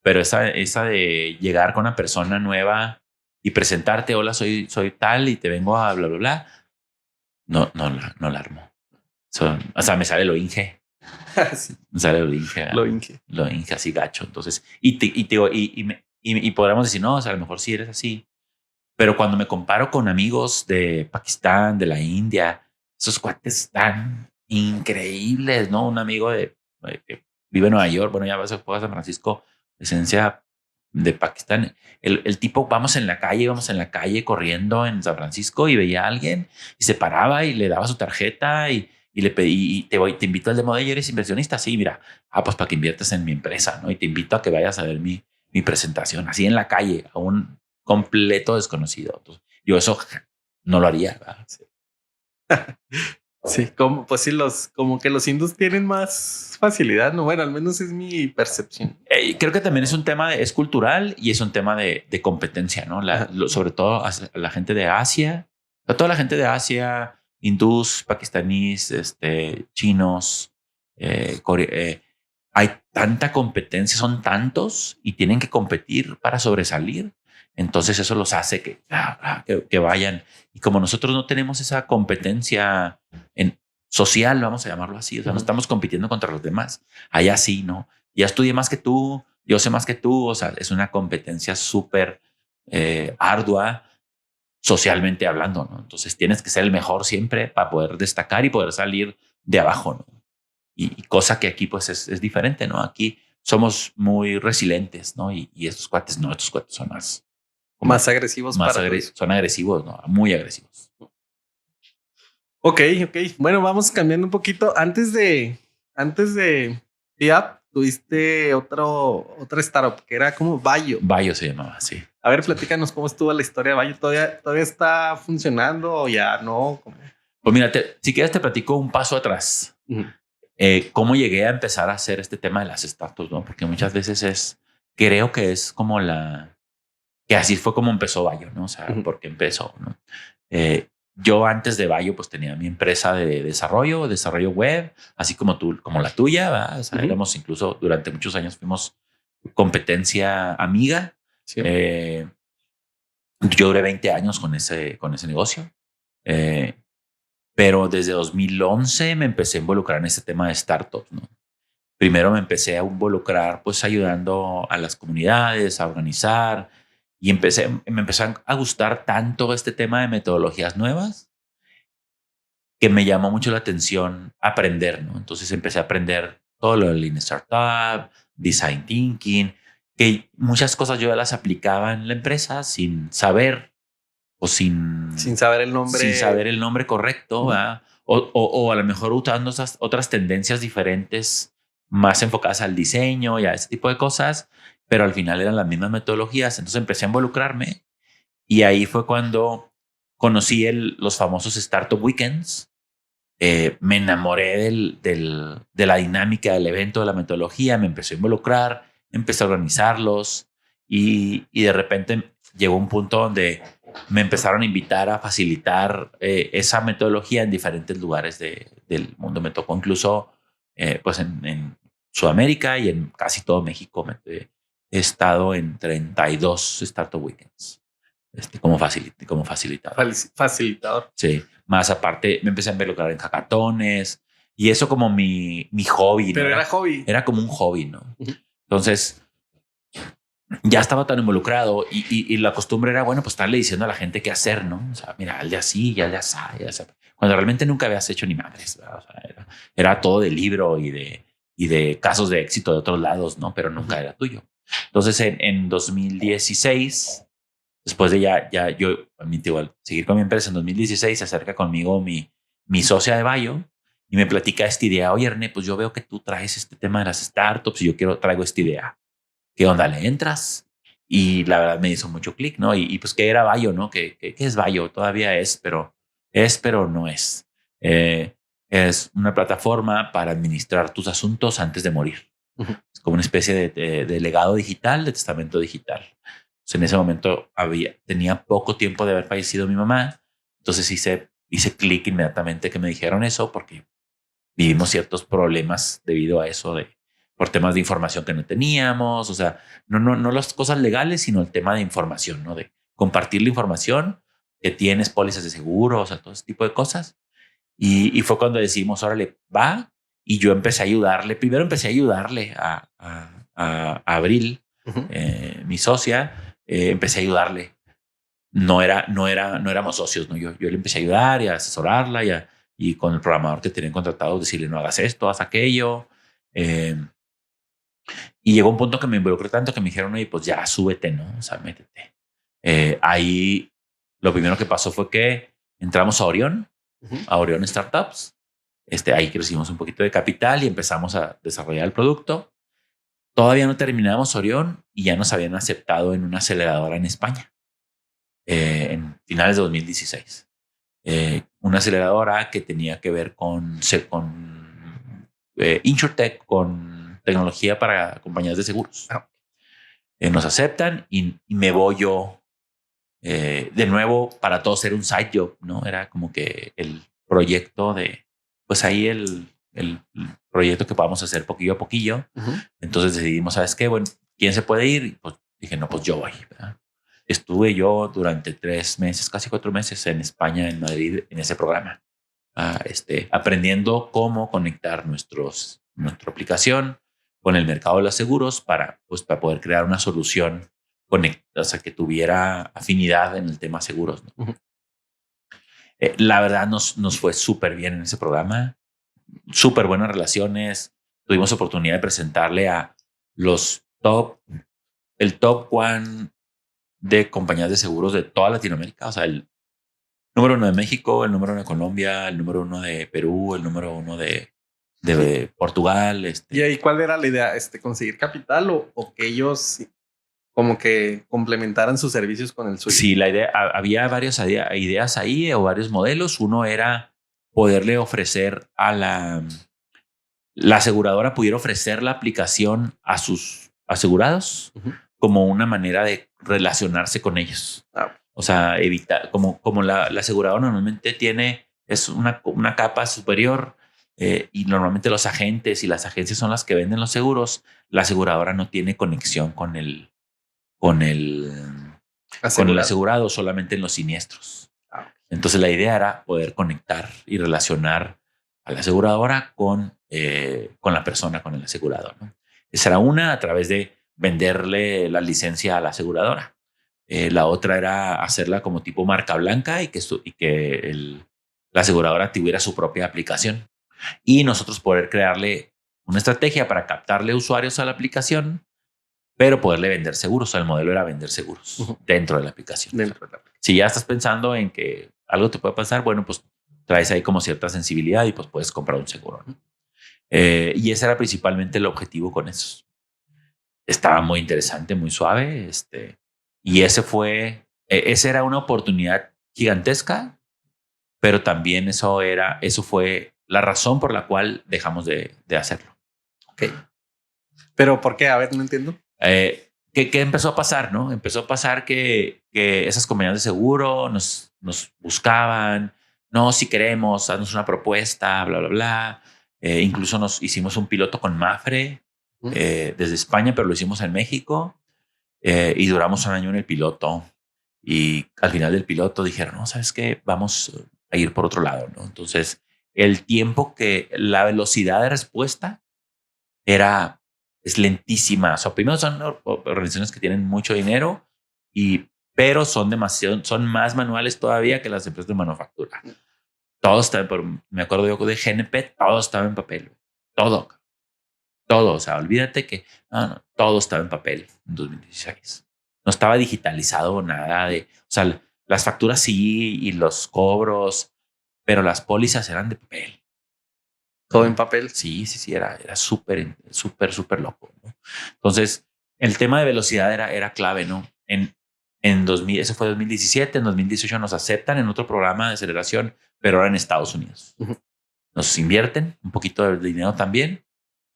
Speaker 1: esa de llegar con una persona nueva y presentarte, hola, soy tal y te vengo a bla, bla, bla, no la armo. O sea, me sale lo Inge.
Speaker 2: Sí.
Speaker 1: Me sale lo Inge. Lo Inge así gacho. Entonces, y podríamos decir, no, o sea, a lo mejor sí eres así. Pero cuando me comparo con amigos de Pakistán, de la India, esos cuates están increíbles, ¿no? Un amigo que vive en Nueva York, bueno, ya va a San Francisco, esencia de Pakistán. El tipo, íbamos en la calle corriendo en San Francisco y veía a alguien y se paraba y le daba su tarjeta y le pedí, te invito al demo de ¿eres inversionista? Sí, mira, pues para que inviertas en mi empresa, ¿no? Y te invito a que vayas a ver mi presentación, así en la calle, a un completo desconocido. Entonces, yo eso no lo haría, ¿verdad?
Speaker 2: Sí, pues sí, como que los hindús tienen más facilidad, ¿no? Bueno, al menos es mi percepción.
Speaker 1: Creo que también es un tema, es cultural y es un tema de competencia, ¿no? Sobre todo a la gente de Asia, a toda la gente de Asia, hindús, pakistaníes, chinos, hay tanta competencia, son tantos y tienen que competir para sobresalir. Entonces eso los hace que vayan. Y como nosotros no tenemos esa competencia social, vamos a llamarlo así, o sea, no estamos compitiendo contra los demás. Allá sí, ¿no? Ya estudié más que tú, yo sé más que tú, o sea, es una competencia súper ardua socialmente hablando, ¿no? Entonces tienes que ser el mejor siempre para poder destacar y poder salir de abajo, ¿no? Y cosa que aquí pues es diferente, ¿no? Aquí somos muy resilientes, ¿no? Y estos cuates son
Speaker 2: más agresivos.
Speaker 1: Son agresivos, ¿no? Muy agresivos.
Speaker 2: Ok. Bueno, vamos cambiando un poquito. Antes de Tiap, tuviste otra startup que era como Bayo.
Speaker 1: Bayo se llamaba, sí.
Speaker 2: A ver, platícanos cómo estuvo la historia de Bayo. ¿Todavía está funcionando o ya no?
Speaker 1: Pues mira, si quieres te platico un paso atrás. Cómo llegué a empezar a hacer este tema de las startups, ¿no? Porque muchas veces creo que es como que así fue como empezó Bayo, ¿no? O sea, porque empezó, ¿no? Yo antes de Bayo pues tenía mi empresa de desarrollo web, así como la tuya, ¿verdad? O sea, éramos incluso durante muchos años fuimos competencia amiga. Sí. Yo duré 20 años con ese negocio. Pero desde 2011 me empecé a involucrar en este tema de startups, ¿no? Primero me empecé a involucrar pues ayudando a las comunidades, a organizar y me empezó a gustar tanto este tema de metodologías nuevas que me llamó mucho la atención aprender, ¿no? Entonces empecé a aprender todo lo del Lean Startup, Design Thinking, que muchas cosas yo ya las aplicaba en la empresa sin saber o sin
Speaker 2: saber el nombre.
Speaker 1: Sin saber el nombre correcto, ¿verdad? O a lo mejor usando esas otras tendencias diferentes más enfocadas al diseño y a ese tipo de cosas, pero al final eran las mismas metodologías. Entonces empecé a involucrarme y ahí fue cuando conocí los famosos Startup Weekends. Me enamoré de la dinámica del evento, de la metodología, me empecé a involucrar, empecé a organizarlos y de repente llegó un punto donde me empezaron a invitar a facilitar esa metodología en diferentes lugares del mundo. Me tocó incluso pues en Sudamérica y en casi todo México. He estado en 32 Startup Weekends como facilitador.
Speaker 2: Facilitador.
Speaker 1: Sí. Más aparte, me empecé a involucrar en hackatones y eso como mi hobby.
Speaker 2: Pero
Speaker 1: ¿no?
Speaker 2: era hobby.
Speaker 1: Era como un hobby, ¿no? Entonces, ya estaba tan involucrado y la costumbre era, bueno, pues estarle diciendo a la gente qué hacer, ¿no? O sea, mira, al de así, ya de así, cuando realmente nunca habías hecho ni madres, ¿verdad? O sea, era todo de libro y de casos de éxito de otros lados, ¿no? Pero nunca era tuyo. Entonces, en 2016... Después de yo igual, seguir con mi empresa en 2016, se acerca conmigo mi socia de Bayo y me platica esta idea. Oye, René, pues yo veo que tú traes este tema de las startups y yo traigo esta idea. ¿Qué onda? ¿Le entras? Y la verdad me hizo mucho clic, ¿no? Y pues, ¿qué era Bayo, no? ¿Qué es Bayo? Todavía es, pero pero no es. Es una plataforma para administrar tus asuntos antes de morir.
Speaker 2: Ujú.
Speaker 1: Es como una especie de legado digital, de testamento digital. Entonces, en ese momento tenía poco tiempo de haber fallecido mi mamá. Entonces hice clic inmediatamente que me dijeron eso, porque vivimos ciertos problemas debido a eso, por temas de información que no teníamos. O sea, no las cosas legales, sino el tema de información, ¿no? De compartir la información que tienes, pólizas de seguro, o sea, todo ese tipo de cosas. Y fue cuando decidimos, órale, va. Y yo empecé a ayudarle. Primero empecé a ayudarle a Abril,
Speaker 2: Ujú.
Speaker 1: mi socia. Empecé a ayudarle. No éramos socios, ¿no? Yo le empecé a ayudar y a asesorarla y con el programador que tenían contratado decirle, no hagas esto, haz aquello. Eh, y llegó un punto que me involucré tanto que me dijeron, oye, pues ya súbete, ¿no? O sea, métete. Ahí lo primero que pasó fue que entramos
Speaker 2: Ujú.
Speaker 1: a Orión Startups. Ahí crecimos un poquito de capital y empezamos a desarrollar el producto. Todavía no terminamos Orión y ya nos habían aceptado en una aceleradora en España, en finales de 2016. Una aceleradora que tenía que ver con InsurTech, con tecnología para compañías de seguros.
Speaker 2: Ah.
Speaker 1: Nos aceptan y me voy yo de nuevo para todo ser un side job, ¿no? Era como que el proyecto pues ahí el proyecto que podamos hacer poquillo a poquillo.
Speaker 2: Ujú.
Speaker 1: Entonces decidimos, ¿sabes qué? Bueno, ¿quién se puede ir? Pues dije, no, pues yo voy, ¿verdad? Estuve yo durante 3 meses, casi 4 meses en España, en Madrid, en ese programa, aprendiendo cómo conectar nuestra aplicación con el mercado de los seguros para poder crear una solución o sea, que tuviera afinidad en el tema seguros, ¿no?
Speaker 2: Ujú.
Speaker 1: La verdad nos fue súper bien en ese programa, súper buenas relaciones. Tuvimos oportunidad de presentarle a el top one de compañías de seguros de toda Latinoamérica. O sea, el número 1 de México, el número 1 de Colombia, el número 1 de Perú, el número 1 de Portugal.
Speaker 2: ¿Y ahí cuál era la idea? ¿Conseguir capital o que ellos como que complementaran sus servicios con el suyo?
Speaker 1: Sí, la idea, había varias ideas ahí o varios modelos. Uno era poderle ofrecer la aseguradora pudiera ofrecer la aplicación a sus asegurados
Speaker 2: Ujú.
Speaker 1: como una manera de relacionarse con ellos.
Speaker 2: Ah.
Speaker 1: O sea, evitar, como la aseguradora normalmente es una capa superior, y normalmente los agentes y las agencias son las que venden los seguros. La aseguradora no tiene conexión con el asegurado, solamente en los siniestros.
Speaker 2: Ah.
Speaker 1: Entonces la idea era poder conectar y relacionar a la aseguradora con la persona, con el asegurado, ¿no? Esa era una, a través de venderle la licencia a la aseguradora. La otra era hacerla como tipo marca blanca y que la aseguradora tuviera su propia aplicación. Y nosotros poder crearle una estrategia para captarle usuarios a la aplicación, pero poderle vender seguros. O sea, el modelo era vender seguros dentro de la aplicación. Si ya estás pensando en que algo te puede pasar, bueno, pues traes ahí como cierta sensibilidad y pues puedes comprar un seguro, ¿no? Y ese era principalmente el objetivo con eso. Estaba muy interesante, muy suave. Y esa era una oportunidad gigantesca, pero también eso fue la razón por la cual dejamos de hacerlo.
Speaker 2: Ok. ¿Pero por qué? A ver, no entiendo.
Speaker 1: ¿Qué empezó a pasar, no? Empezó a pasar que esas compañías de seguro nos buscaban, no, si queremos, haznos una propuesta, bla, bla, bla. Incluso nos hicimos un piloto con Mapfre desde España, pero lo hicimos en México, y duramos 1 año en el piloto. Y al final del piloto dijeron, no, ¿sabes qué? Vamos a ir por otro lado, ¿no? Entonces, la velocidad de respuesta es lentísima. O sea, primero son organizaciones que tienen mucho dinero, pero son más manuales todavía que las empresas de manufactura. Todo está, me acuerdo yo de GNP, todo estaba en papel. Todo. O sea, olvídate que todo estaba en papel en 2016. No estaba digitalizado nada o sea, las facturas sí y los cobros, pero las pólizas eran de papel.
Speaker 2: Todo en papel.
Speaker 1: Sí, era súper, súper, súper loco, ¿no? Entonces, el tema de velocidad era clave, ¿no? Eso fue 2017. En 2018 nos aceptan en otro programa de aceleración, pero ahora en Estados Unidos. Nos invierten un poquito de dinero también.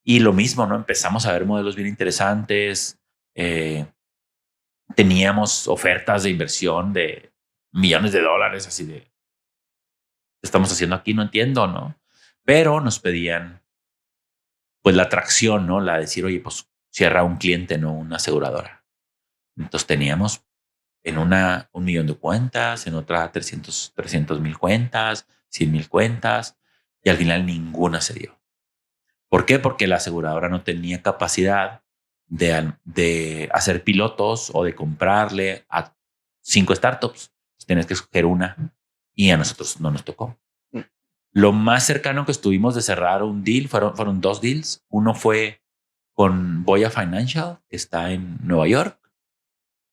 Speaker 1: Y lo mismo, ¿no? Empezamos a ver modelos bien interesantes. Teníamos ofertas de inversión de millones de dólares, así de, ¿qué estamos haciendo aquí? No entiendo, ¿no? Pero nos pedían, pues, la atracción, ¿no? La de decir, oye, pues, cierra un cliente, no una aseguradora. Entonces teníamos en una 1,000,000 de cuentas, en otra 300,000 cuentas, 100,000 cuentas, y al final ninguna se dio. ¿Por qué? Porque la aseguradora no tenía capacidad de hacer pilotos o de comprarle a 5 startups. Tienes que escoger una y a nosotros no nos tocó. Lo más cercano que estuvimos de cerrar un deal fueron 2 deals. Uno fue con Voya Financial, que está en Nueva York.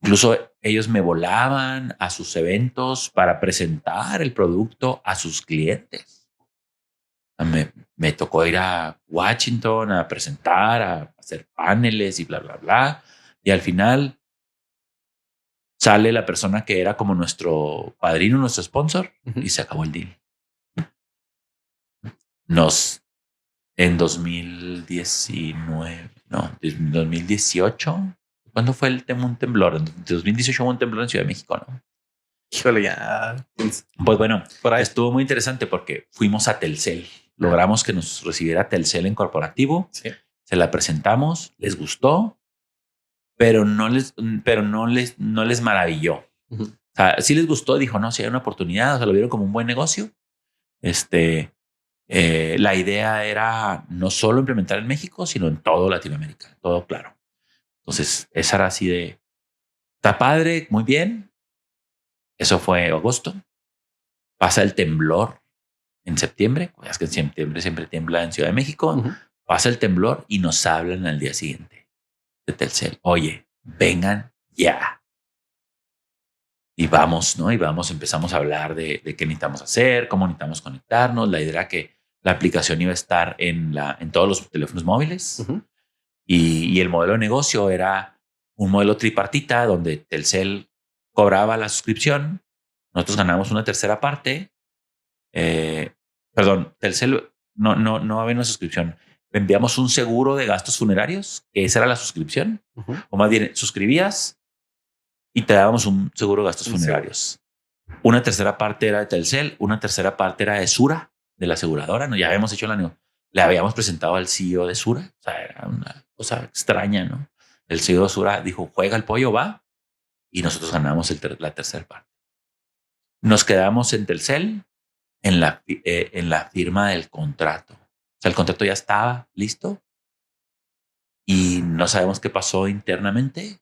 Speaker 1: Incluso ellos me volaban a sus eventos para presentar el producto a sus clientes. Me tocó ir a Washington a presentar, a hacer paneles y bla, bla, bla. Y al final sale la persona que era como nuestro padrino, nuestro sponsor, y se acabó el deal. En 2019, no, 2018, ¿cuándo fue un temblor? En 2018 hubo un temblor en Ciudad de México, ¿no?
Speaker 2: Híjole, ya.
Speaker 1: Pues bueno, estuvo muy interesante porque fuimos a Telcel. Logramos que nos recibiera Telcel en corporativo.
Speaker 2: Sí.
Speaker 1: Se la presentamos, les gustó, pero no les maravilló. O sea, sí les gustó, dijo, no, si hay una oportunidad, o sea, lo vieron como un buen negocio. La idea era no solo implementar en México, sino en todo Latinoamérica, todo claro. Entonces, esa era así de, está padre, muy bien. Eso fue agosto. Pasa el temblor en septiembre. Es que en septiembre siempre tiembla en Ciudad de México. Pasa el temblor y nos hablan al día siguiente de Telcel. Oye, vengan ya. Y vamos, ¿no? Empezamos a hablar de qué necesitamos hacer, cómo necesitamos conectarnos. La idea era que la aplicación iba a estar en todos los teléfonos móviles. Y el modelo de negocio era un modelo tripartita donde Telcel cobraba la suscripción. Nosotros ganábamos una tercera parte. Telcel no había una suscripción. Enviamos un seguro de gastos funerarios, que esa era la suscripción. O más bien, suscribías y te dábamos un seguro de gastos funerarios. Una tercera parte era de Telcel, una tercera parte era de Sura, de la aseguradora. ¿No? Ya habíamos hecho le habíamos presentado al CEO de Sura. O sea, era una cosa extraña, ¿no? El CEO de Sura dijo, juega el pollo, va. Y nosotros ganamos la tercera parte. Nos quedamos en Telcel en la firma del contrato. O sea, el contrato ya estaba listo y no sabemos qué pasó internamente.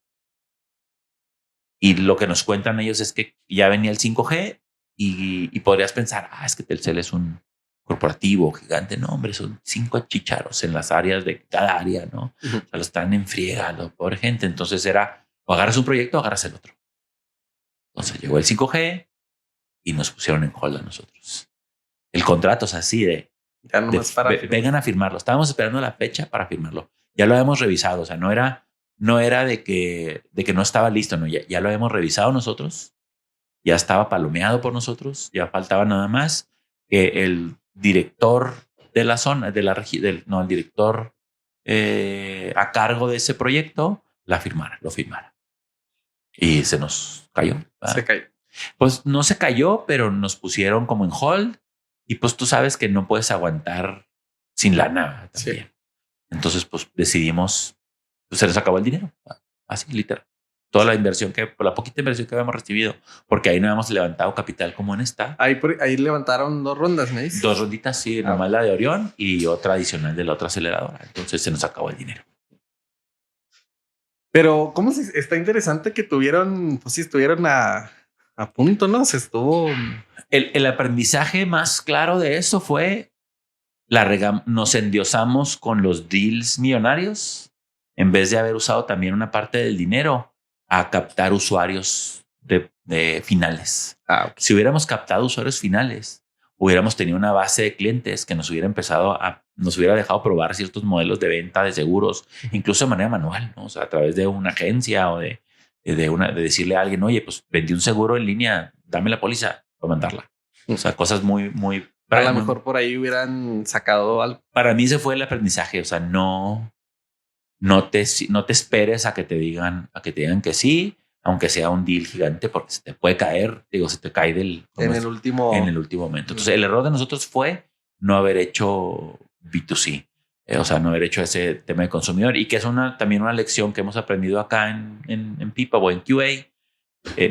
Speaker 1: Y lo que nos cuentan ellos es que ya venía el 5G y podrías pensar, es que Telcel es un corporativo gigante. No, hombre, son 5 chicharos en las áreas de cada área, ¿no? O sea, lo están en friega, la pobre gente. Entonces era, o agarras un proyecto o agarras el otro. Entonces llegó el 5G y nos pusieron en hold a nosotros. El contrato es así vengan a firmarlo. Estábamos esperando la fecha para firmarlo. Ya lo habíamos revisado. O sea, no era de que no estaba listo. No, ya lo habíamos revisado nosotros. Ya estaba palomeado por nosotros. Ya faltaba nada más que el director de la zona, el director a cargo de ese proyecto lo firmara. Y se nos cayó. ¿Verdad?
Speaker 2: Se cayó.
Speaker 1: Pues no se cayó, pero nos pusieron como en hold. Y pues tú sabes que no puedes aguantar sin lana también. Sí. Entonces, pues decidimos, se nos acabó el dinero. Así, literal. Toda la poquita inversión que habíamos recibido, porque ahí no habíamos levantado capital como en esta.
Speaker 2: Ahí levantaron 2 rondas, ¿me dices?
Speaker 1: 2 ronditas, sí, nomás la de Orión y otra adicional de la otra aceleradora. Entonces se nos acabó el dinero.
Speaker 2: Pero, ¿cómo está interesante que estuvieron a punto, ¿no? Se estuvo...
Speaker 1: El aprendizaje más claro de eso fue nos endiosamos con los deals millonarios en vez de haber usado también una parte del dinero a captar usuarios de finales.
Speaker 2: Okay.
Speaker 1: Si hubiéramos captado usuarios finales, hubiéramos tenido una base de clientes que nos hubiera dejado probar ciertos modelos de venta de seguros, incluso de manera manual, ¿no? O sea, a través de una agencia o de de decirle a alguien, oye, pues vendí un seguro en línea, dame la póliza para mandarla. O sea, cosas muy, muy...
Speaker 2: A lo mejor por ahí hubieran sacado algo.
Speaker 1: Para mí ese fue el aprendizaje. O sea, no te esperes a que te digan que sí, aunque sea un deal gigante, porque se te puede caer, se te cae
Speaker 2: en el último
Speaker 1: momento. Entonces, el error de nosotros fue no haber hecho B2C, o sea, no haber hecho ese tema de consumidor, y que es también una lección que hemos aprendido acá en Pipa o en QA,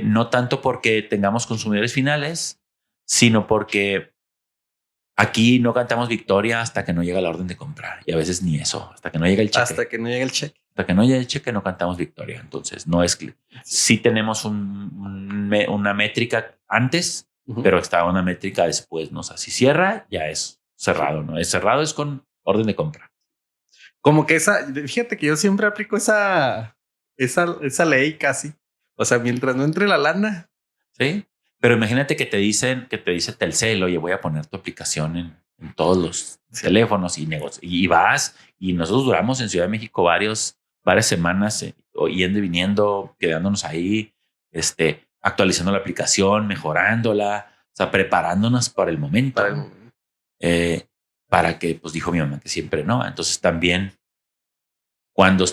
Speaker 1: no tanto porque tengamos consumidores finales, sino porque aquí no cantamos victoria hasta que no llega la orden de comprar, y a veces ni eso, hasta que no llega el cheque.
Speaker 2: Hasta que no llegue el cheque.
Speaker 1: Hasta que no llegue el cheque no cantamos victoria. Entonces, no es que sí tenemos una métrica antes, pero está una métrica después, ¿no? O sea, si cierra, ya es cerrado, ¿no? Es cerrado, es con orden de compra.
Speaker 2: Como que fíjate que yo siempre aplico esa ley casi. O sea, mientras no entre la lana.
Speaker 1: Sí. Pero imagínate que te dice Telcel, oye, voy a poner tu aplicación en todos los teléfonos y negocios. Y vas, y nosotros duramos en Ciudad de México varias semanas yendo y viniendo, quedándonos ahí, actualizando la aplicación, mejorándola, o sea, preparándonos para el momento. Para que, pues dijo mi mamá que siempre no. Entonces también cuando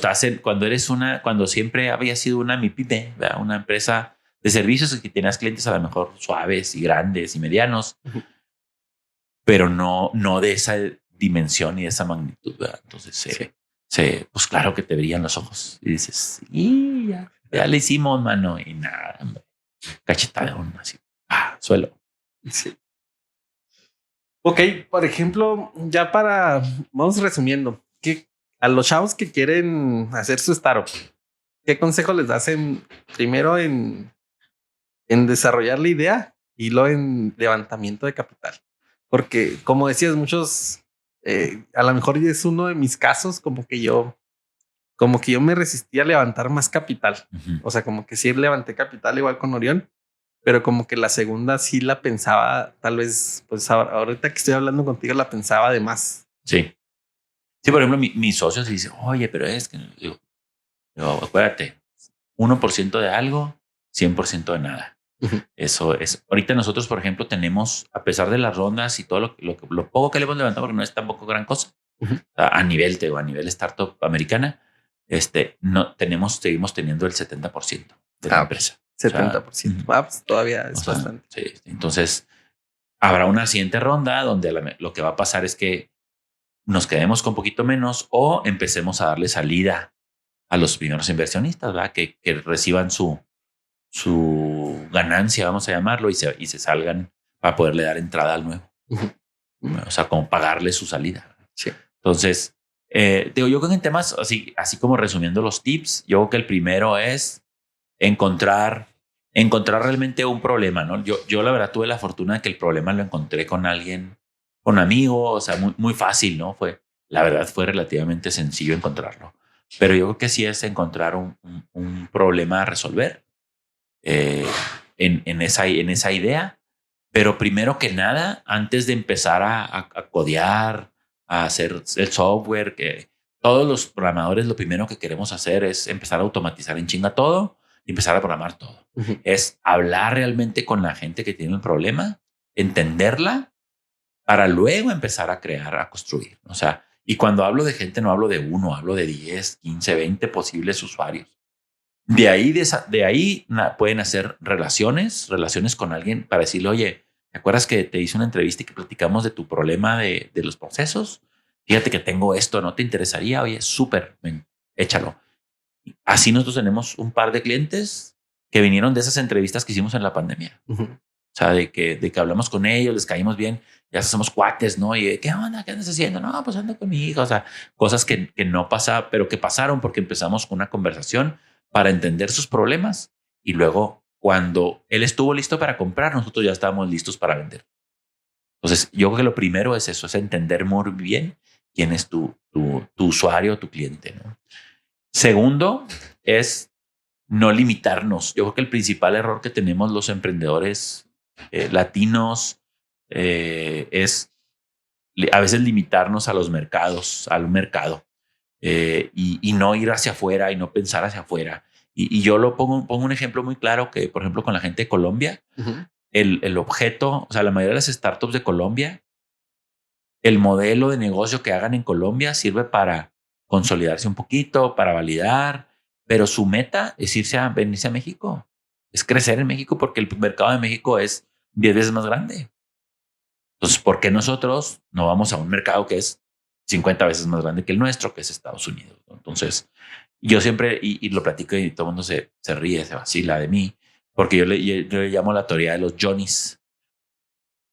Speaker 1: siempre había sido una MIPYME, ¿verdad? Una empresa de servicios que tenías clientes a lo mejor suaves y grandes y medianos, pero no de esa dimensión y de esa magnitud, ¿verdad? Entonces, pues claro que te brillan los ojos y dices, y ya le hicimos, mano, y nada, hombre, cachetadón, así, suelo.
Speaker 2: Sí. Ok, por ejemplo, vamos resumiendo, que a los chavos que quieren hacer su startup, ¿qué consejo les das primero en desarrollar la idea y luego en levantamiento de capital? Porque, como decías, muchos, a lo mejor es uno de mis casos, como que yo me resistí a levantar más capital. O sea, como que sí levanté capital igual con Orión, pero como que la segunda sí la pensaba, tal vez, pues ahorita que estoy hablando contigo, la pensaba de más.
Speaker 1: Sí. Sí, por ejemplo, mi socio se dice, oye, pero es que, digo, acuérdate, 1% de algo, 100% de nada. Eso es. Ahorita nosotros, por ejemplo, tenemos, a pesar de las rondas y todo lo poco que le hemos levantado, porque no es tampoco gran cosa, a nivel startup americana, seguimos teniendo el 70% de la empresa.
Speaker 2: 70%. O sea, pues todavía es bastante.
Speaker 1: Sí. Entonces, habrá una siguiente ronda donde lo que va a pasar es que nos quedemos con poquito menos o empecemos a darle salida a los primeros inversionistas, ¿verdad? Que reciban su ganancia, vamos a llamarlo, y se salgan para poderle dar entrada al nuevo. O sea, como pagarle su salida.
Speaker 2: Sí.
Speaker 1: Entonces, yo creo que en temas así como resumiendo los tips, yo creo que el primero es encontrar realmente un problema, ¿no? Yo la verdad tuve la fortuna de que el problema lo encontré con alguien, con amigo, o sea, muy, muy fácil, ¿no? La verdad fue relativamente sencillo encontrarlo. Pero yo creo que sí es encontrar un problema a resolver en esa idea. Pero primero que nada, antes de empezar a codear, a hacer el software, que todos los programadores lo primero que queremos hacer es empezar a automatizar en chinga todo y empezar a programar todo. Es hablar realmente con la gente que tiene el problema, entenderla, para luego empezar a crear, a construir. O sea, y cuando hablo de gente, no hablo de uno, hablo de 10, 15, 20 posibles usuarios. De ahí pueden hacer relaciones con alguien para decirle, oye, ¿te acuerdas que te hice una entrevista y que platicamos de tu problema de los procesos? Fíjate que tengo esto, ¿no te interesaría? Oye, súper, échalo. Así nosotros tenemos un par de clientes que vinieron de esas entrevistas que hicimos en la pandemia. O sea, de que hablamos con ellos, les caímos bien, ya somos cuates, ¿no? Y ¿qué onda? ¿Qué andas haciendo? No, pues ando con mi hija. O sea, cosas que no pasaban, pero que pasaron porque empezamos con una conversación para entender sus problemas. Y luego, cuando él estuvo listo para comprar, nosotros ya estábamos listos para vender. Entonces, yo creo que lo primero es eso, es entender muy bien quién es tu usuario, tu cliente, ¿no? Segundo, es no limitarnos. Yo creo que el principal error que tenemos los emprendedores latinos es a veces limitarnos a los mercados, al mercado, y no ir hacia afuera y no pensar hacia afuera Y yo pongo un ejemplo muy claro que, por ejemplo, con la gente de Colombia, el objeto, o sea, la mayoría de las startups de Colombia, el modelo de negocio que hagan en Colombia sirve para consolidarse un poquito, para validar, pero su meta es venirse a México, es crecer en México porque el mercado de México es 10 veces más grande. Entonces, ¿por qué nosotros no vamos a un mercado que es 50 veces más grande que el nuestro, que es Estados Unidos? Entonces, yo siempre, y lo platico y todo el mundo se ríe, se vacila de mí, porque yo le llamo la teoría de los Johnnies.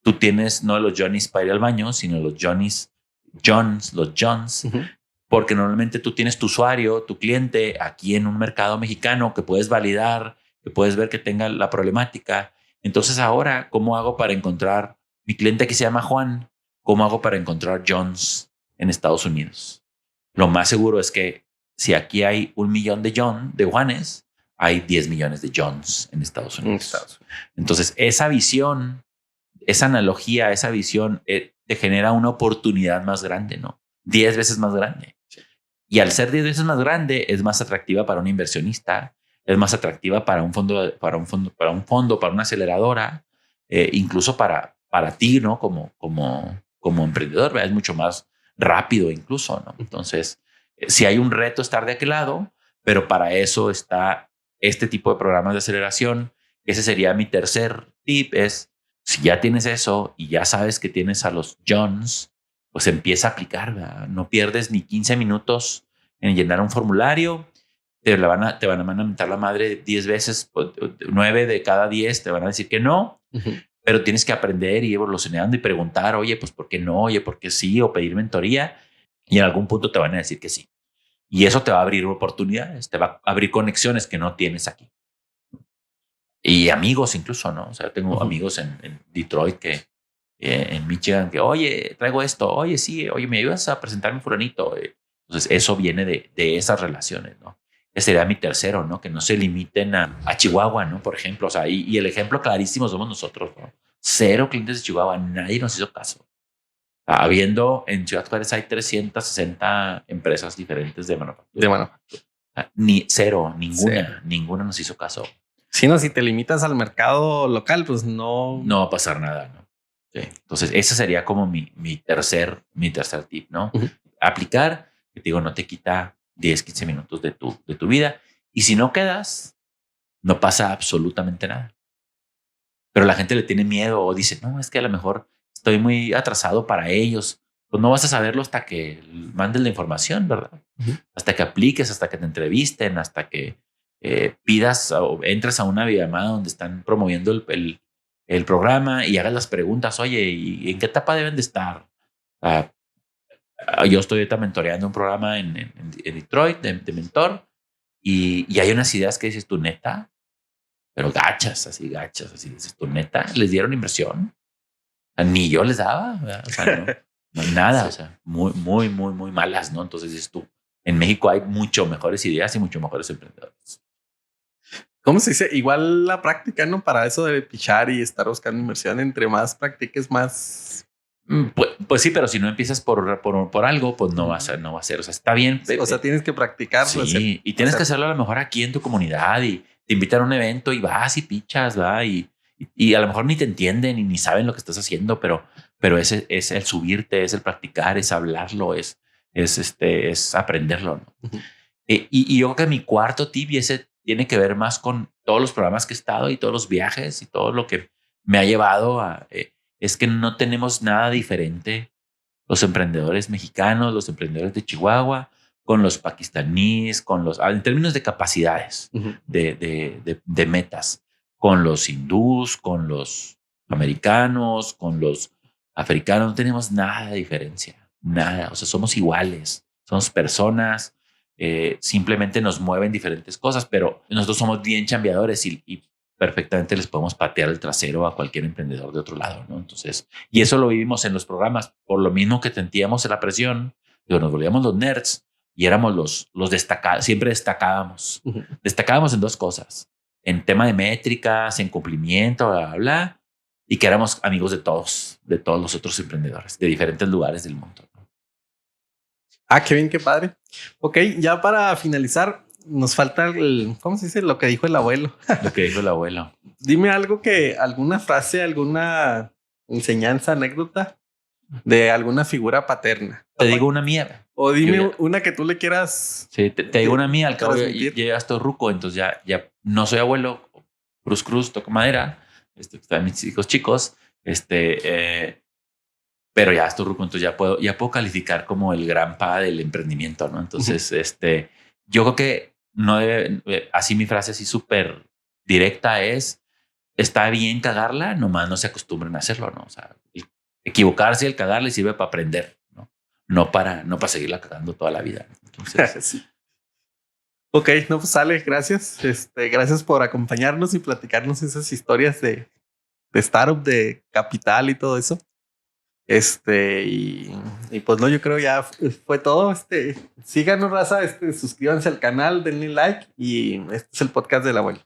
Speaker 1: Tú tienes no los Johnnies para ir al baño, sino los los Johns, porque normalmente tú tienes tu usuario, tu cliente aquí en un mercado mexicano que puedes validar, que puedes ver que tenga la problemática. Entonces ahora, ¿cómo hago para encontrar mi cliente que se llama Juan? ¿Cómo hago para encontrar Johns en Estados Unidos? Lo más seguro es que si aquí hay 1 millón de Juanes, hay 10 millones de Johns en Estados Unidos. Entonces, esa visión, esa analogía, esa visión te genera una oportunidad más grande, ¿no? 10 veces más grande. Y al ser 10 veces más grande, es más atractiva para un inversionista, es más atractiva para un fondo, para una aceleradora, incluso para ti, ¿no? Como emprendedor, ¿verdad? Es mucho más rápido incluso, ¿no? Entonces, si hay un reto estar de aquel lado, pero para eso está este tipo de programas de aceleración. Ese sería mi tercer tip, es si ya tienes eso y ya sabes que tienes a los Johns, pues empieza a aplicar, ¿verdad? No pierdes ni 15 minutos en llenar un formulario. Te van a mentar la madre 10 veces, 9 de cada 10 te van a decir que no, pero tienes que aprender y ir evolucionando y preguntar, oye, pues ¿por qué no? Oye, ¿por qué sí? O pedir mentoría y en algún punto te van a decir que sí. Y eso te va a abrir oportunidades, te va a abrir conexiones que no tienes aquí. Y amigos incluso, ¿no? O sea, tengo amigos en Detroit en Michigan que, oye, traigo esto, oye, sí, oye, ¿me ayudas a presentarme fulanito? Entonces, eso viene de esas relaciones, ¿no? Ese sería mi tercero, ¿no? Que no se limiten a Chihuahua, ¿no? Por ejemplo, o sea, y el ejemplo clarísimo somos nosotros, ¿no? 0 clientes de Chihuahua, nadie nos hizo caso. Habiendo en Ciudad Juárez hay 360 empresas diferentes de manufactura. Ni cero, ninguna nos hizo caso.
Speaker 2: Sí, no, si te limitas al mercado local, pues no
Speaker 1: va a pasar nada, ¿no? Sí. Entonces, ese sería como mi tercer tip, ¿no? Aplicar, que te digo, no te quita 10, 15 minutos de tu vida. Y si no quedas, no pasa absolutamente nada. Pero la gente le tiene miedo o dice, no, es que a lo mejor estoy muy atrasado para ellos. Pues no vas a saberlo hasta que mandes la información, ¿verdad? Hasta que apliques, hasta que te entrevisten, hasta que pidas o entres a una videollamada donde están promoviendo el programa y hagas las preguntas. Oye, ¿y en qué etapa deben de estar? Yo estoy ahorita mentoreando un programa en Detroit de mentor y hay unas ideas que dices, ¿tu neta? Pero gachas, así, dices, ¿tu neta? ¿Les dieron inversión? Ni yo les daba, ¿verdad? O sea, no nada, sí. O sea, muy malas, ¿no? Entonces dices tú, en México hay mucho mejores ideas y mucho mejores emprendedores.
Speaker 2: ¿Cómo se dice? Igual la práctica, ¿no? Para eso de pichar y estar buscando inversión, entre más practiques, más...
Speaker 1: Pues sí, pero si no empiezas por algo, pues no va a ser. O sea, está bien.
Speaker 2: Sí, o sea, tienes que practicar.
Speaker 1: Sí, y tienes que hacerlo a lo mejor aquí en tu comunidad y te invitan a un evento y vas y pichas, ¿va? Y a lo mejor ni te entienden y ni saben lo que estás haciendo, pero ese es el subirte, es el practicar, es hablarlo, es aprenderlo, ¿no? Y yo creo que mi cuarto tip, y ese tiene que ver más con todos los programas que he estado y todos los viajes y todo lo que me ha llevado a... es que no tenemos nada diferente los emprendedores mexicanos, los emprendedores de Chihuahua, con los pakistaníes, en términos de capacidades, de metas, con los hindús, con los americanos, con los africanos, no tenemos nada de diferencia, nada. O sea, somos iguales, somos personas, simplemente nos mueven diferentes cosas, pero nosotros somos bien chambeadores y perfectamente les podemos patear el trasero a cualquier emprendedor de otro lado, ¿no? Entonces, y eso lo vivimos en los programas, por lo mismo que sentíamos la presión, nos volvíamos los nerds y éramos los destacados, siempre destacábamos. Destacábamos en 2 cosas, en tema de métricas, en cumplimiento, bla, bla, bla, y que éramos amigos de todos los otros emprendedores, de diferentes lugares del mundo, ¿no?
Speaker 2: Qué bien, qué padre. Ok, ya para finalizar, nos falta ¿cómo se dice? Lo que dijo el abuelo.
Speaker 1: Lo que dijo el abuelo.
Speaker 2: Dime algo alguna frase, alguna enseñanza, anécdota de alguna figura paterna.
Speaker 1: Te digo una mía.
Speaker 2: O dime una que tú le quieras.
Speaker 1: Sí, te digo una mía. Al cabo ya
Speaker 2: transmitir.
Speaker 1: ya estoy ruco, entonces ya no soy abuelo. Cruz, toco madera. Están mis hijos chicos. Pero ya estoy ruco, entonces ya puedo calificar como el gran pa del emprendimiento, ¿no? Entonces, yo creo que no debe, así mi frase así súper directa es, está bien cagarla, nomás no se acostumbren a hacerlo, ¿no? O sea, equivocarse y el cagarle sirve para aprender, ¿no? No para seguirla cagando toda la vida. Entonces,
Speaker 2: Sí. Ok, no, pues sale, gracias. Gracias por acompañarnos y platicarnos esas historias de startup, de capital y todo eso. Y pues no, yo creo ya fue todo. Síganos, raza, suscríbanse al canal, denle like y este es el podcast del abuelo.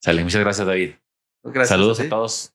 Speaker 1: sale, muchas gracias, David.
Speaker 2: Gracias.
Speaker 1: Saludos a todos.